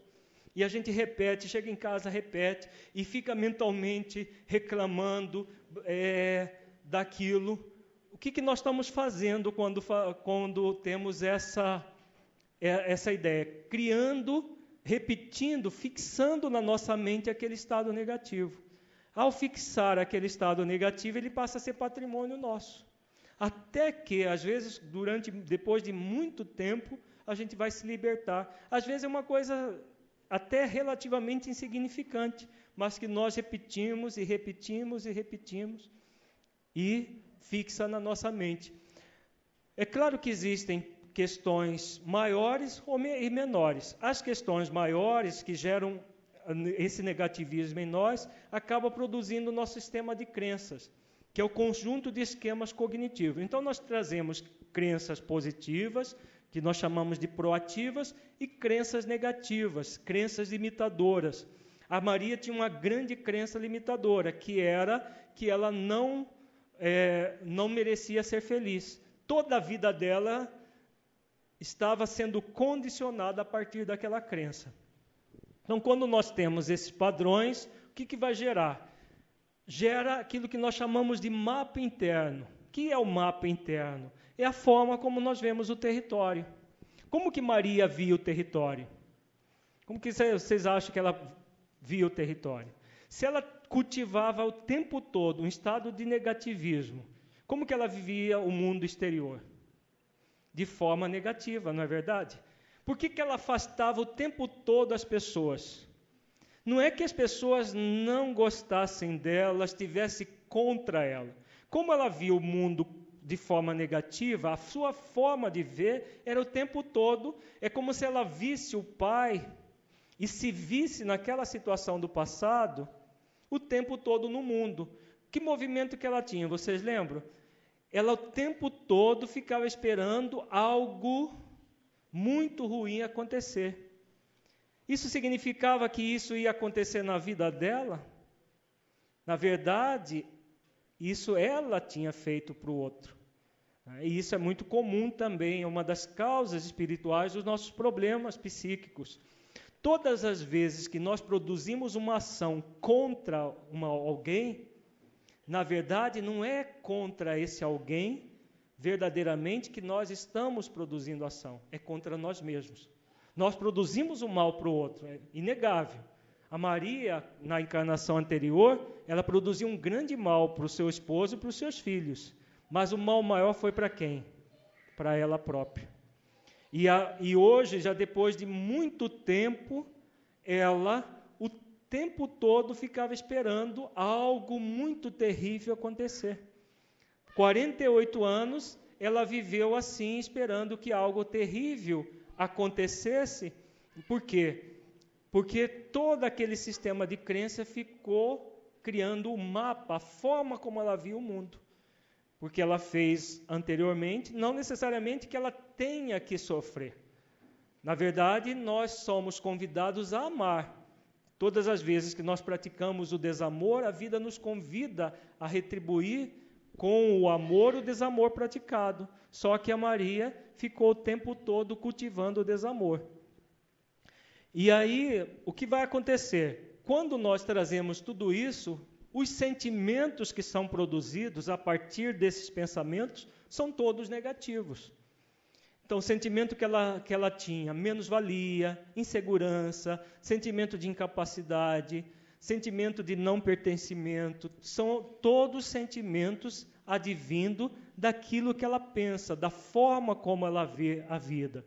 E a gente repete, chega em casa, repete, e fica mentalmente reclamando daquilo. O que nós estamos fazendo quando temos essa ideia? Criando, repetindo, fixando na nossa mente aquele estado negativo. Ao fixar aquele estado negativo, ele passa a ser patrimônio nosso. Até que, às vezes, depois de muito tempo, a gente vai se libertar. Às vezes é uma coisa... até relativamente insignificante, mas que nós repetimos e repetimos e repetimos e fixa na nossa mente. É claro que existem questões maiores e menores. As questões maiores que geram esse negativismo em nós acabam produzindo o nosso sistema de crenças, que é o conjunto de esquemas cognitivos. Então, nós trazemos crenças positivas, que nós chamamos de proativas, e crenças negativas, crenças limitadoras. A Maria tinha uma grande crença limitadora, que era que ela não merecia ser feliz. Toda a vida dela estava sendo condicionada a partir daquela crença. Então, quando nós temos esses padrões, o que vai gerar? Gera aquilo que nós chamamos de mapa interno. O que é o mapa interno? É a forma como nós vemos o território. Como que Maria via o território? Como que vocês acham que ela via o território? Se ela cultivava o tempo todo um estado de negativismo, como que ela vivia o mundo exterior? De forma negativa, não é verdade? Por que ela afastava o tempo todo as pessoas? Não é que as pessoas não gostassem dela, estivessem contra ela. Como ela via o mundo de forma negativa, a sua forma de ver era o tempo todo, é como se ela visse o pai e se visse naquela situação do passado o tempo todo no mundo. Que movimento que ela tinha, vocês lembram? Ela o tempo todo ficava esperando algo muito ruim acontecer. Isso significava que isso ia acontecer na vida dela? Na verdade, isso ela tinha feito para o outro. E isso é muito comum também, é uma das causas espirituais dos nossos problemas psíquicos. Todas as vezes que nós produzimos uma ação contra alguém, na verdade, não é contra esse alguém verdadeiramente que nós estamos produzindo ação, é contra nós mesmos. Nós produzimos o mal para o outro, é inegável. A Maria, na encarnação anterior, ela produziu um grande mal para o seu esposo e para os seus filhos. Mas o mal maior foi para quem? Para ela própria. E hoje, já depois de muito tempo, ela o tempo todo ficava esperando algo muito terrível acontecer. 48 anos, ela viveu assim, esperando que algo terrível acontecesse. Por quê? Porque todo aquele sistema de crença ficou criando o mapa, a forma como ela via o mundo. porque ela fez anteriormente, não necessariamente que ela tenha que sofrer. Na verdade, nós somos convidados a amar. Todas as vezes que nós praticamos o desamor, a vida nos convida a retribuir com o amor o desamor praticado. Só que a Maria ficou o tempo todo cultivando o desamor. E aí, o que vai acontecer? Quando nós trazemos tudo isso, os sentimentos que são produzidos a partir desses pensamentos são todos negativos. Então, o sentimento que ela tinha, menos-valia, insegurança, sentimento de incapacidade, sentimento de não pertencimento, são todos sentimentos advindo daquilo que ela pensa, da forma como ela vê a vida.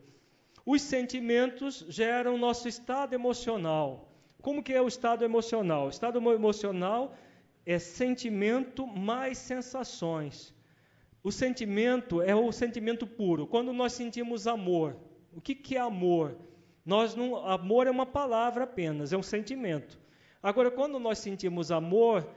Os sentimentos geram nosso estado emocional. Como que é o estado emocional? O estado emocional é sentimento mais sensações. O sentimento é o sentimento puro. Quando nós sentimos amor, o que é amor? Amor é uma palavra apenas, é um sentimento. Agora, quando nós sentimos amor,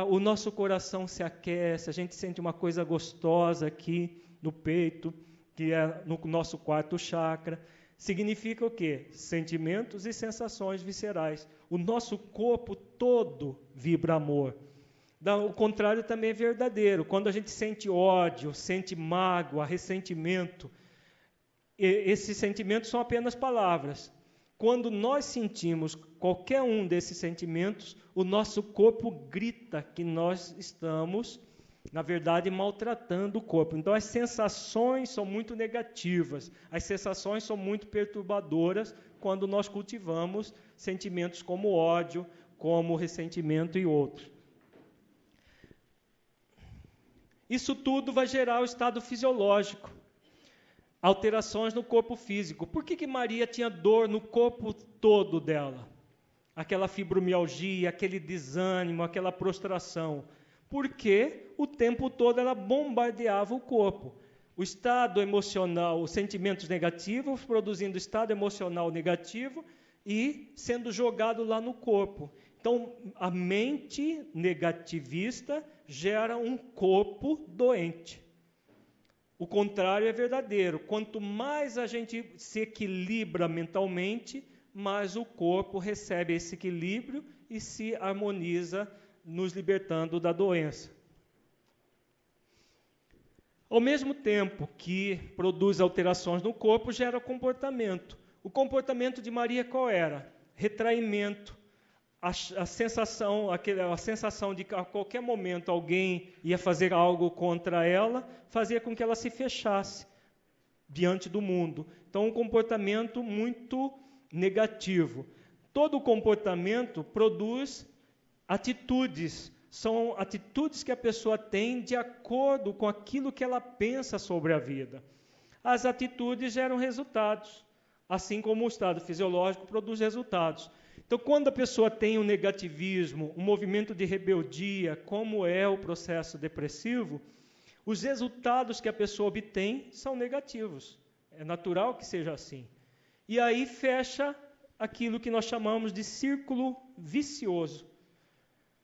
o nosso coração se aquece, a gente sente uma coisa gostosa aqui no peito, que é no nosso quarto chakra. Significa o quê? Sentimentos e sensações viscerais. O nosso corpo todo vibra amor. O contrário também é verdadeiro. Quando a gente sente ódio, sente mágoa, ressentimento, esses sentimentos são apenas palavras. Quando nós sentimos qualquer um desses sentimentos, o nosso corpo grita que nós estamos, na verdade, maltratando o corpo. Então, as sensações são muito negativas, as sensações são muito perturbadoras quando nós cultivamos sentimentos como ódio, como ressentimento e outros. Isso tudo vai gerar o estado fisiológico, alterações no corpo físico. Por que Maria tinha dor no corpo todo dela? Aquela fibromialgia, aquele desânimo, aquela prostração. Porque o tempo todo ela bombardeava o corpo. O estado emocional, os sentimentos negativos, produzindo estado emocional negativo e sendo jogado lá no corpo. Então, a mente negativista gera um corpo doente. O contrário é verdadeiro. Quanto mais a gente se equilibra mentalmente, mais o corpo recebe esse equilíbrio e se harmoniza, nos libertando da doença. Ao mesmo tempo que produz alterações no corpo, gera comportamento. O comportamento de Maria qual era? Retraimento. A sensação de que a qualquer momento alguém ia fazer algo contra ela, fazia com que ela se fechasse diante do mundo. Então, um comportamento muito negativo. Todo comportamento produz atitudes. São atitudes que a pessoa tem de acordo com aquilo que ela pensa sobre a vida. As atitudes geram resultados, assim como o estado fisiológico produz resultados. Então, quando a pessoa tem um negativismo, um movimento de rebeldia, como é o processo depressivo, os resultados que a pessoa obtém são negativos. É natural que seja assim. E aí fecha aquilo que nós chamamos de círculo vicioso.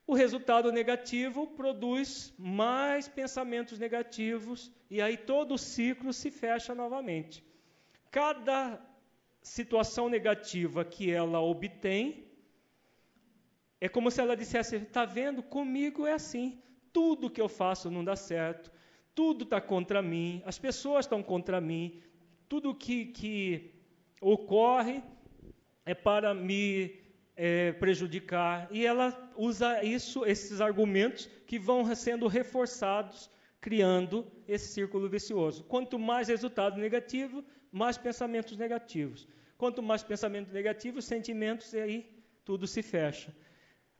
O resultado negativo produz mais pensamentos negativos e aí todo o ciclo se fecha novamente. Cada situação negativa que ela obtém, é como se ela dissesse, está vendo, comigo é assim, tudo que eu faço não dá certo, tudo está contra mim, as pessoas estão contra mim, tudo que ocorre é para me prejudicar, e ela usa esses argumentos que vão sendo reforçados, criando esse círculo vicioso. Quanto mais resultado negativo, mais pensamentos negativos. Quanto mais pensamentos negativos, sentimentos, e aí tudo se fecha.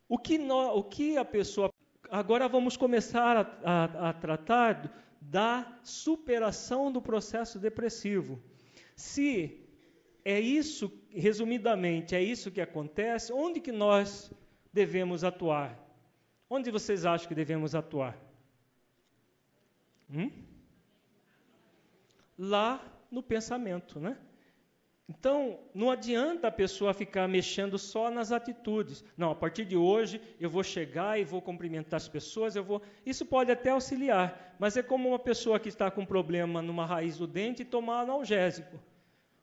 O que a pessoa... Agora vamos começar a tratar da superação do processo depressivo. Se é isso, resumidamente, é isso que acontece, onde que nós devemos atuar? Onde vocês acham que devemos atuar? Lá no pensamento, né? Então, não adianta a pessoa ficar mexendo só nas atitudes. Não, a partir de hoje eu vou chegar e vou cumprimentar as pessoas, Isso pode até auxiliar, mas é como uma pessoa que está com um problema numa raiz do dente e tomar analgésico.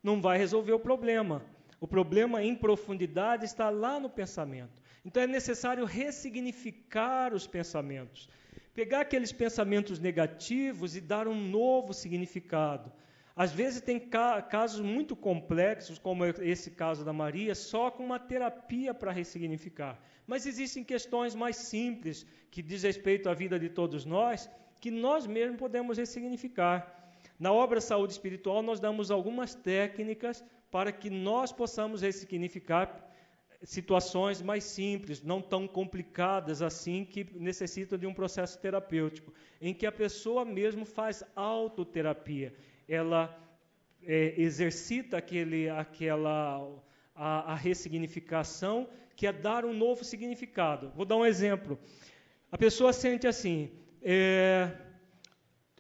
Não vai resolver o problema. O problema em profundidade está lá no pensamento. Então é necessário ressignificar os pensamentos. Pegar aqueles pensamentos negativos e dar um novo significado. Às vezes tem casos muito complexos, como esse caso da Maria, só com uma terapia para ressignificar. Mas existem questões mais simples, que diz respeito à vida de todos nós, que nós mesmos podemos ressignificar. Na obra Saúde Espiritual, nós damos algumas técnicas para que nós possamos ressignificar situações mais simples, não tão complicadas assim, que necessitam de um processo terapêutico, em que a pessoa mesmo faz autoterapia. Ela exercita a ressignificação, que é dar um novo significado. Vou dar um exemplo. A pessoa sente assim,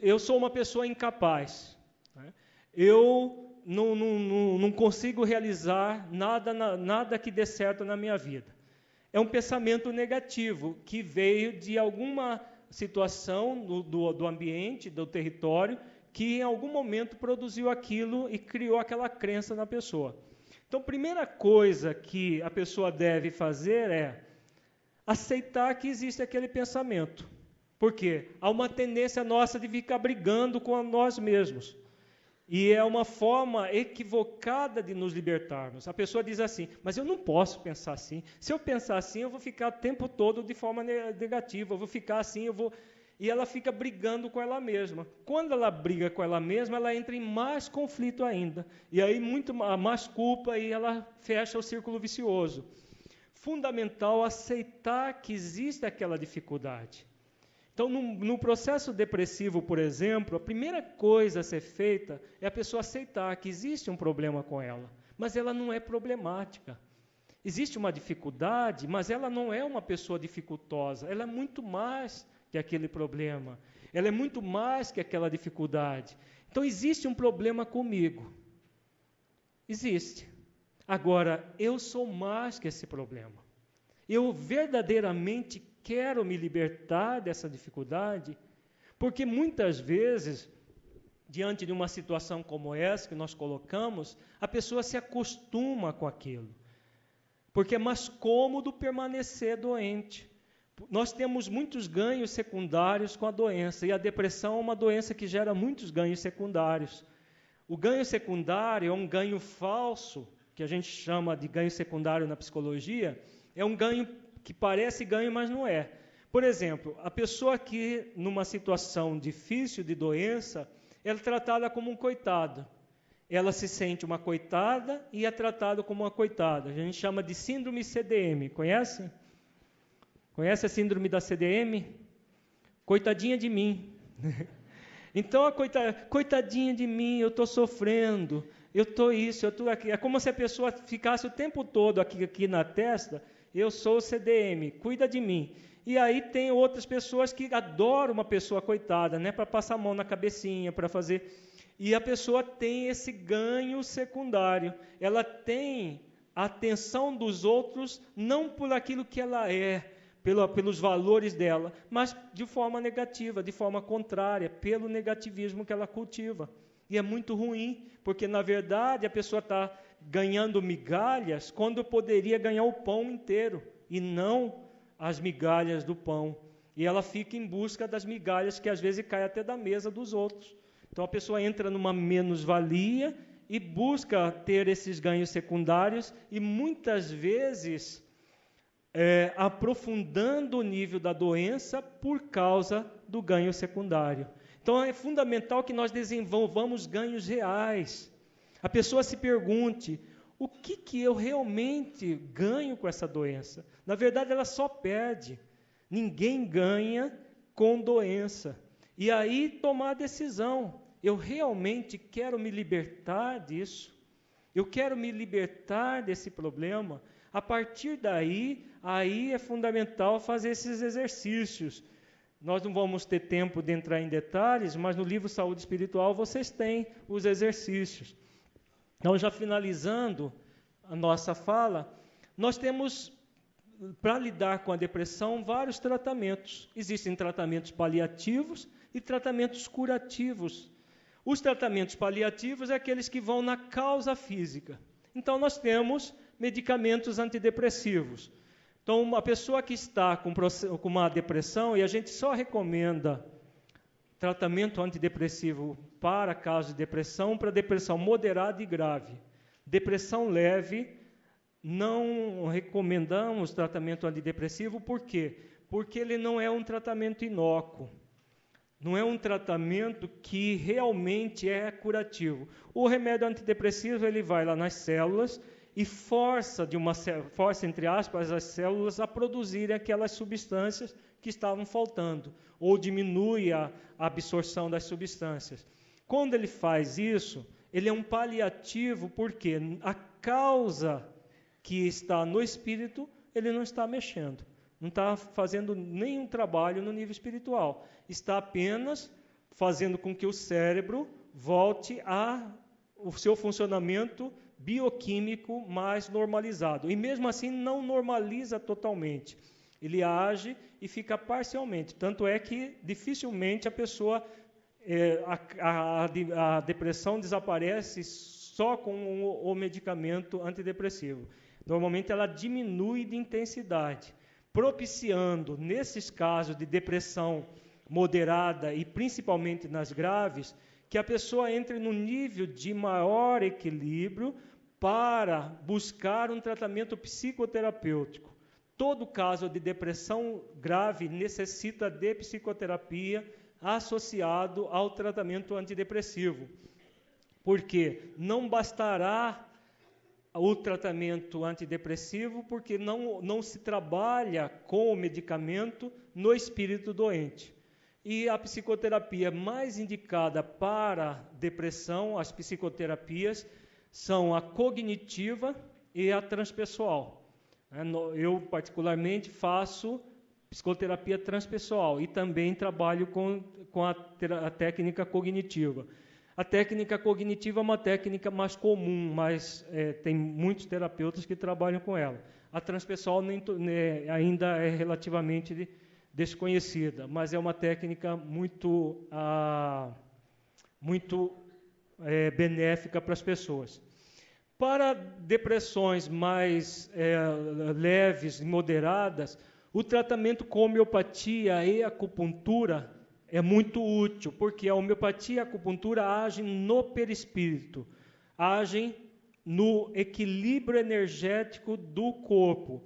eu sou uma pessoa incapaz, né? Eu não consigo realizar nada que dê certo na minha vida. É um pensamento negativo que veio de alguma situação do ambiente, do território, que em algum momento produziu aquilo e criou aquela crença na pessoa. Então, a primeira coisa que a pessoa deve fazer é aceitar que existe aquele pensamento. Por quê? Há uma tendência nossa de ficar brigando com nós mesmos. E é uma forma equivocada de nos libertarmos. A pessoa diz assim, mas eu não posso pensar assim. Se eu pensar assim, eu vou ficar o tempo todo de forma negativa, eu vou ficar assim, E ela fica brigando com ela mesma. Quando ela briga com ela mesma, ela entra em mais conflito ainda. E aí muito mais culpa e ela fecha o círculo vicioso. Fundamental aceitar que existe aquela dificuldade. Então, no processo depressivo, por exemplo, a primeira coisa a ser feita é a pessoa aceitar que existe um problema com ela, mas ela não é problemática. Existe uma dificuldade, mas ela não é uma pessoa dificultosa, ela é muito mais que aquele problema, ela é muito mais que aquela dificuldade. Então, existe um problema comigo. Existe. Agora, eu sou mais que esse problema. Eu verdadeiramente quero me libertar dessa dificuldade, porque muitas vezes, diante de uma situação como essa que nós colocamos, a pessoa se acostuma com aquilo, porque é mais cômodo permanecer doente. Nós temos muitos ganhos secundários com a doença, e a depressão é uma doença que gera muitos ganhos secundários. O ganho secundário é um ganho falso, que a gente chama de ganho secundário na psicologia, é um ganho que parece ganho, mas não é. Por exemplo, a pessoa que, numa situação difícil de doença, ela é tratada como um coitado. Ela se sente uma coitada e é tratada como uma coitada. A gente chama de síndrome CDM. Conhece? Conhece a síndrome da CDM? Coitadinha de mim. Então, coitadinha de mim, eu estou sofrendo, eu estou isso, eu estou aquilo. É como se a pessoa ficasse o tempo todo aqui na testa, eu sou o CDM, cuida de mim. E aí tem outras pessoas que adoram uma pessoa coitada, né, para passar a mão na cabecinha, para fazer... E a pessoa tem esse ganho secundário. Ela tem a atenção dos outros, não por aquilo que ela é, pelos valores dela, mas de forma negativa, de forma contrária, pelo negativismo que ela cultiva. E é muito ruim, porque, na verdade, a pessoa está ganhando migalhas quando poderia ganhar o pão inteiro, e não as migalhas do pão. E ela fica em busca das migalhas que, às vezes, caem até da mesa dos outros. Então, a pessoa entra numa menos-valia e busca ter esses ganhos secundários, e, muitas vezes... aprofundando o nível da doença por causa do ganho secundário. Então, é fundamental que nós desenvolvamos ganhos reais. A pessoa se pergunte, o que eu realmente ganho com essa doença? Na verdade, ela só perde. Ninguém ganha com doença. E aí, tomar a decisão. Eu realmente quero me libertar disso? Eu quero me libertar desse problema? A partir daí, é fundamental fazer esses exercícios. Nós não vamos ter tempo de entrar em detalhes, mas no livro Saúde Espiritual vocês têm os exercícios. Então, já finalizando a nossa fala, nós temos, para lidar com a depressão, vários tratamentos. Existem tratamentos paliativos e tratamentos curativos. Os tratamentos paliativos é aqueles que vão na causa física. Então, nós temos medicamentos antidepressivos. Então, uma pessoa que está com uma depressão, e a gente só recomenda tratamento antidepressivo para casos de depressão, para depressão moderada e grave. Depressão leve, não recomendamos tratamento antidepressivo, por quê? Porque ele não é um tratamento inócuo. Não é um tratamento que realmente é curativo. O remédio antidepressivo, ele vai lá nas células e força, entre aspas, as células a produzirem aquelas substâncias que estavam faltando, ou diminui a absorção das substâncias. Quando ele faz isso, ele é um paliativo, porque a causa que está no espírito, ele não está mexendo. Não está fazendo nenhum trabalho no nível espiritual. Está apenas fazendo com que o cérebro volte ao seu funcionamento bioquímico mais normalizado. E mesmo assim não normaliza totalmente. Ele age e fica parcialmente. Tanto é que dificilmente a pessoa, a depressão desaparece só com o medicamento antidepressivo. Normalmente ela diminui de intensidade, propiciando, nesses casos de depressão moderada e principalmente nas graves, que a pessoa entre num nível de maior equilíbrio para buscar um tratamento psicoterapêutico. Todo caso de depressão grave necessita de psicoterapia associado ao tratamento antidepressivo. Porque não bastará o tratamento antidepressivo, porque não se trabalha com o medicamento no espírito doente. E a psicoterapia mais indicada para depressão, as psicoterapias, são a cognitiva e a transpessoal. Eu, particularmente, faço psicoterapia transpessoal e também trabalho com a técnica cognitiva. A técnica cognitiva é uma técnica mais comum, mas tem muitos terapeutas que trabalham com ela. A transpessoal ainda é relativamente desconhecida, mas é uma técnica muito benéfica para as pessoas. Para depressões mais leves e moderadas, o tratamento com homeopatia e acupuntura é muito útil, porque a homeopatia e a acupuntura agem no perispírito, agem no equilíbrio energético do corpo.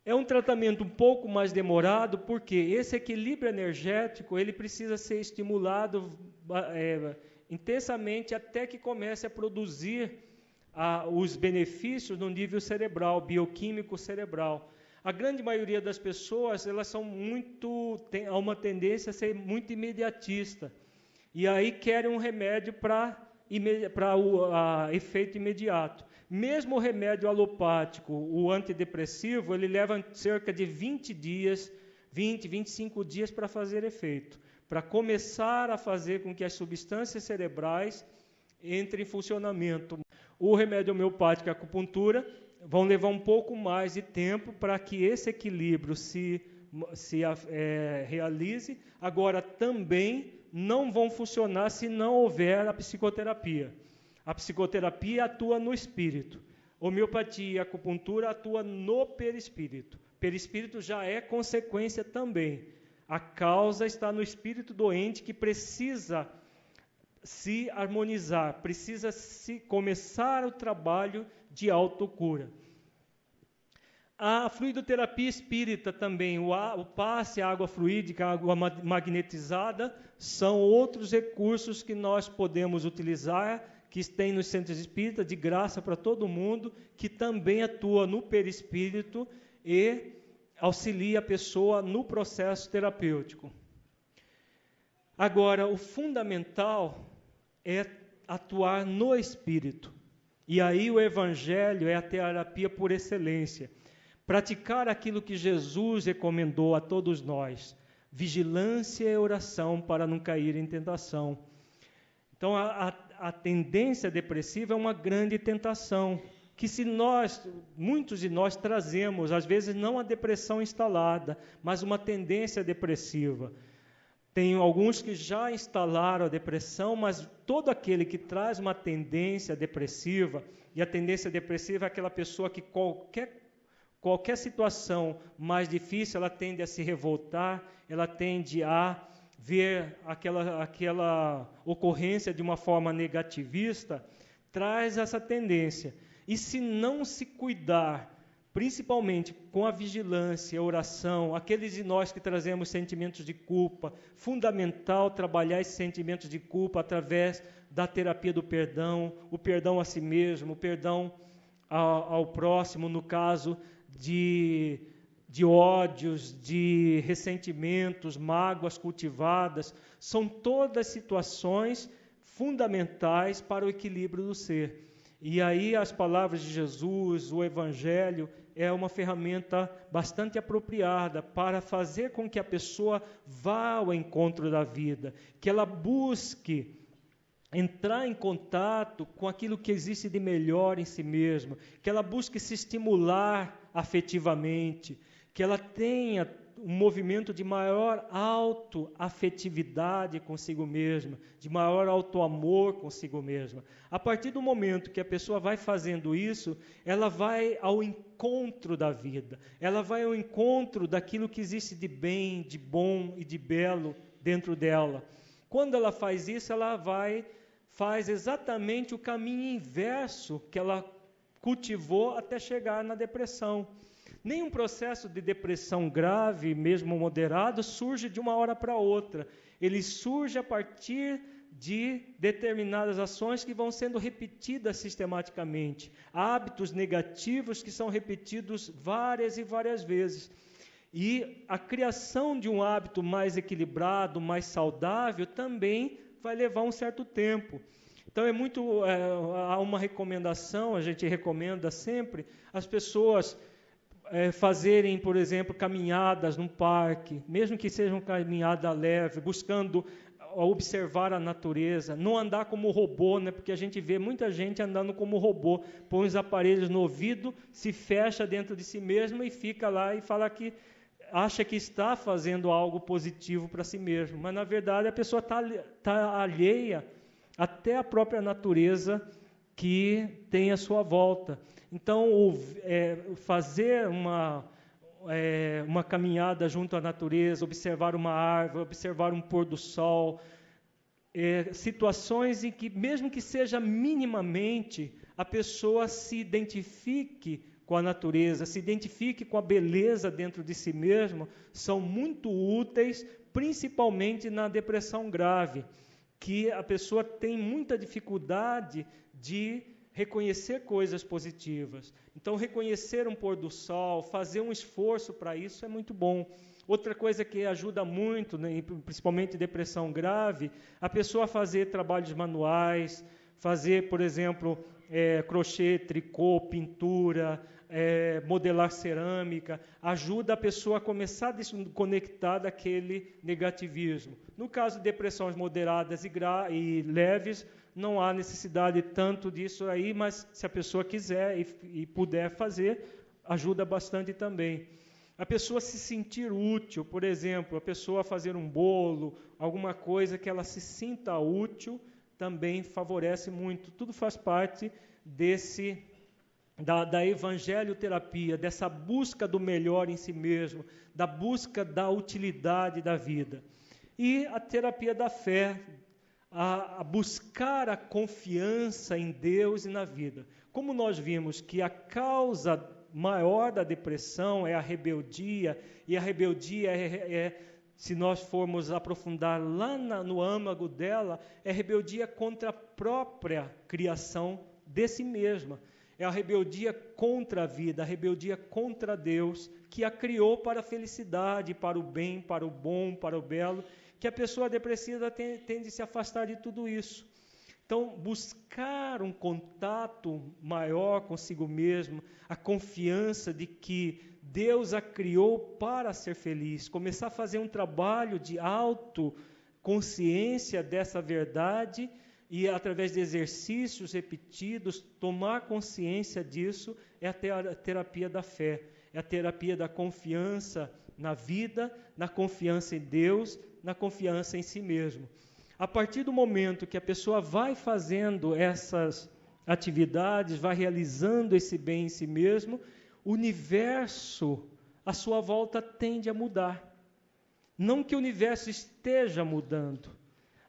É um tratamento um pouco mais demorado, porque esse equilíbrio energético ele precisa ser estimulado intensamente até que comece a produzir os benefícios no nível cerebral, bioquímico cerebral. A grande maioria das pessoas, elas tem uma tendência a ser muito imediatista. E aí querem um remédio para efeito imediato. Mesmo o remédio alopático, o antidepressivo, ele leva cerca de 25 dias para fazer efeito, para começar a fazer com que as substâncias cerebrais entrem em funcionamento. O remédio homeopático e a acupuntura vão levar um pouco mais de tempo para que esse equilíbrio se realize. Agora, também não vão funcionar se não houver a psicoterapia. A psicoterapia atua no espírito. Homeopatia e acupuntura atua no perispírito. Perispírito já é consequência também. A causa está no espírito doente que precisa se harmonizar, precisa começar o trabalho de autocura. A fluidoterapia espírita também, o passe, a água fluídica, a água magnetizada, são outros recursos que nós podemos utilizar, que tem nos centros espíritas, de graça para todo mundo, que também atua no perispírito e auxilia a pessoa no processo terapêutico. Agora, o fundamental é atuar no espírito. E aí o evangelho é a terapia por excelência. Praticar aquilo que Jesus recomendou a todos nós. Vigilância e oração para não cair em tentação. Então, a tendência depressiva é uma grande tentação, que muitos de nós trazemos, às vezes não a depressão instalada, mas uma tendência depressiva. Tem alguns que já instalaram a depressão, mas todo aquele que traz uma tendência depressiva, e a tendência depressiva é aquela pessoa que qualquer situação mais difícil, ela tende a se revoltar, ela tende a ver aquela ocorrência de uma forma negativista, traz essa tendência. E se não se cuidar, principalmente com a vigilância, a oração, aqueles de nós que trazemos sentimentos de culpa, fundamental trabalhar esses sentimentos de culpa através da terapia do perdão, o perdão a si mesmo, o perdão ao próximo, no caso de ódios, de ressentimentos, mágoas cultivadas, são todas situações fundamentais para o equilíbrio do ser. E aí as palavras de Jesus, o Evangelho, é uma ferramenta bastante apropriada para fazer com que a pessoa vá ao encontro da vida, que ela busque entrar em contato com aquilo que existe de melhor em si mesma, que ela busque se estimular afetivamente, que ela tenha um movimento de maior autoafetividade consigo mesma, de maior autoamor consigo mesma. A partir do momento que a pessoa vai fazendo isso, ela vai ao encontro da vida, ela vai ao encontro daquilo que existe de bem, de bom e de belo dentro dela. Quando ela faz isso, ela faz exatamente o caminho inverso que ela cultivou até chegar na depressão. Nenhum processo de depressão grave, mesmo moderado, surge de uma hora para outra. Ele surge a partir de determinadas ações que vão sendo repetidas sistematicamente. Hábitos negativos que são repetidos várias e várias vezes. E a criação de um hábito mais equilibrado, mais saudável, também vai levar um certo tempo. Então há uma recomendação, a gente recomenda sempre as pessoas fazerem, por exemplo, caminhadas num parque, mesmo que seja uma caminhada leve, buscando observar a natureza, não andar como robô, né? Porque a gente vê muita gente andando como robô, põe os aparelhos no ouvido, se fecha dentro de si mesmo e fica lá e fala que acha que está fazendo algo positivo para si mesmo, mas na verdade a pessoa está alheia até a própria natureza que tem à sua volta. Então, fazer uma caminhada junto à natureza, observar uma árvore, observar um pôr do sol, situações em que, mesmo que seja minimamente, a pessoa se identifique com a natureza, se identifique com a beleza dentro de si mesmo, são muito úteis, principalmente na depressão grave, que a pessoa tem muita dificuldade de reconhecer coisas positivas. Então, reconhecer um pôr do sol, fazer um esforço para isso é muito bom. Outra coisa que ajuda muito, né, principalmente depressão grave, a pessoa fazer trabalhos manuais, fazer, por exemplo, crochê, tricô, pintura, modelar cerâmica, ajuda a pessoa a começar a desconectar daquele negativismo. No caso de depressões moderadas e leves, não há necessidade tanto disso aí, mas se a pessoa quiser e puder fazer, ajuda bastante também. A pessoa se sentir útil, por exemplo, a pessoa fazer um bolo, alguma coisa que ela se sinta útil, também favorece muito. Tudo faz parte da evangelioterapia, dessa busca do melhor em si mesmo, da busca da utilidade da vida. E a terapia da fé, a buscar a confiança em Deus e na vida. Como nós vimos que a causa maior da depressão é a rebeldia, e a rebeldia se nós formos aprofundar lá no âmago dela, é rebeldia contra a própria criação de si mesma. É a rebeldia contra a vida, a rebeldia contra Deus, que a criou para a felicidade, para o bem, para o bom, para o belo, que a pessoa depressiva tende a se afastar de tudo isso. Então, buscar um contato maior consigo mesmo, a confiança de que Deus a criou para ser feliz, começar a fazer um trabalho de autoconsciência dessa verdade, e através de exercícios repetidos, tomar consciência disso é a terapia da fé, é a terapia da confiança na vida, na confiança em Deus, na confiança em si mesmo. A partir do momento que a pessoa vai fazendo essas atividades, vai realizando esse bem em si mesmo, o universo à sua volta tende a mudar. Não que o universo esteja mudando,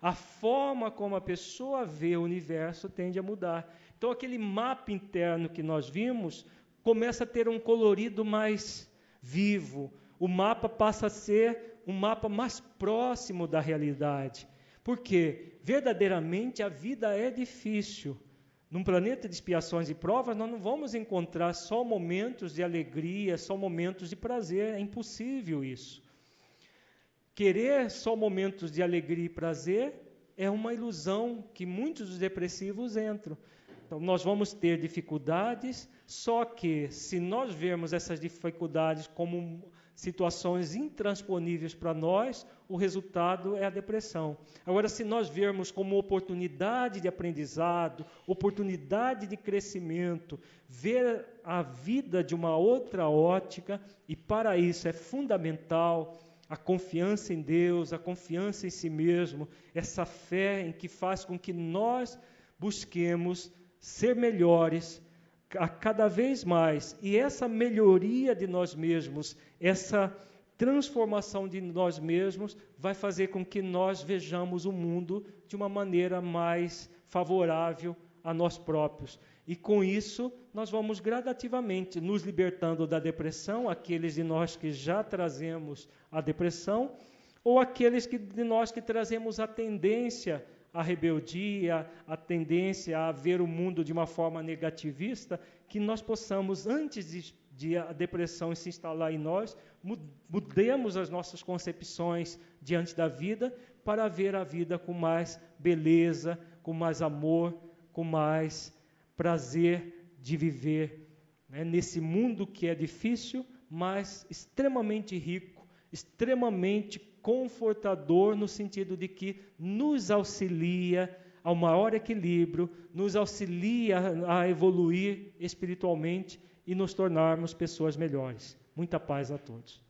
a forma como a pessoa vê o universo tende a mudar. Então, aquele mapa interno que nós vimos começa a ter um colorido mais vivo. O mapa passa a ser um mapa mais próximo da realidade. Porque, verdadeiramente, a vida é difícil. Num planeta de expiações e provas, nós não vamos encontrar só momentos de alegria, só momentos de prazer. É impossível isso. Querer só momentos de alegria e prazer é uma ilusão que muitos dos depressivos entram. Então, nós vamos ter dificuldades, só que se nós vermos essas dificuldades como situações intransponíveis para nós, o resultado é a depressão. Agora, se nós vermos como oportunidade de aprendizado, oportunidade de crescimento, ver a vida de uma outra ótica, e para isso é fundamental a confiança em Deus, a confiança em si mesmo, essa fé em que faz com que nós busquemos ser melhores a cada vez mais. E essa melhoria de nós mesmos, essa transformação de nós mesmos, vai fazer com que nós vejamos o mundo de uma maneira mais favorável a nós próprios. E com isso, nós vamos gradativamente nos libertando da depressão, aqueles de nós que já trazemos a depressão, ou aqueles de nós que trazemos a tendência à rebeldia, a tendência a ver o mundo de uma forma negativista, que nós possamos, antes de a depressão se instalar em nós, mudemos as nossas concepções diante da vida para ver a vida com mais beleza, com mais amor, com mais prazer de viver, né, nesse mundo que é difícil, mas extremamente rico, extremamente confortador, no sentido de que nos auxilia ao maior equilíbrio, nos auxilia a evoluir espiritualmente e nos tornarmos pessoas melhores. Muita paz a todos.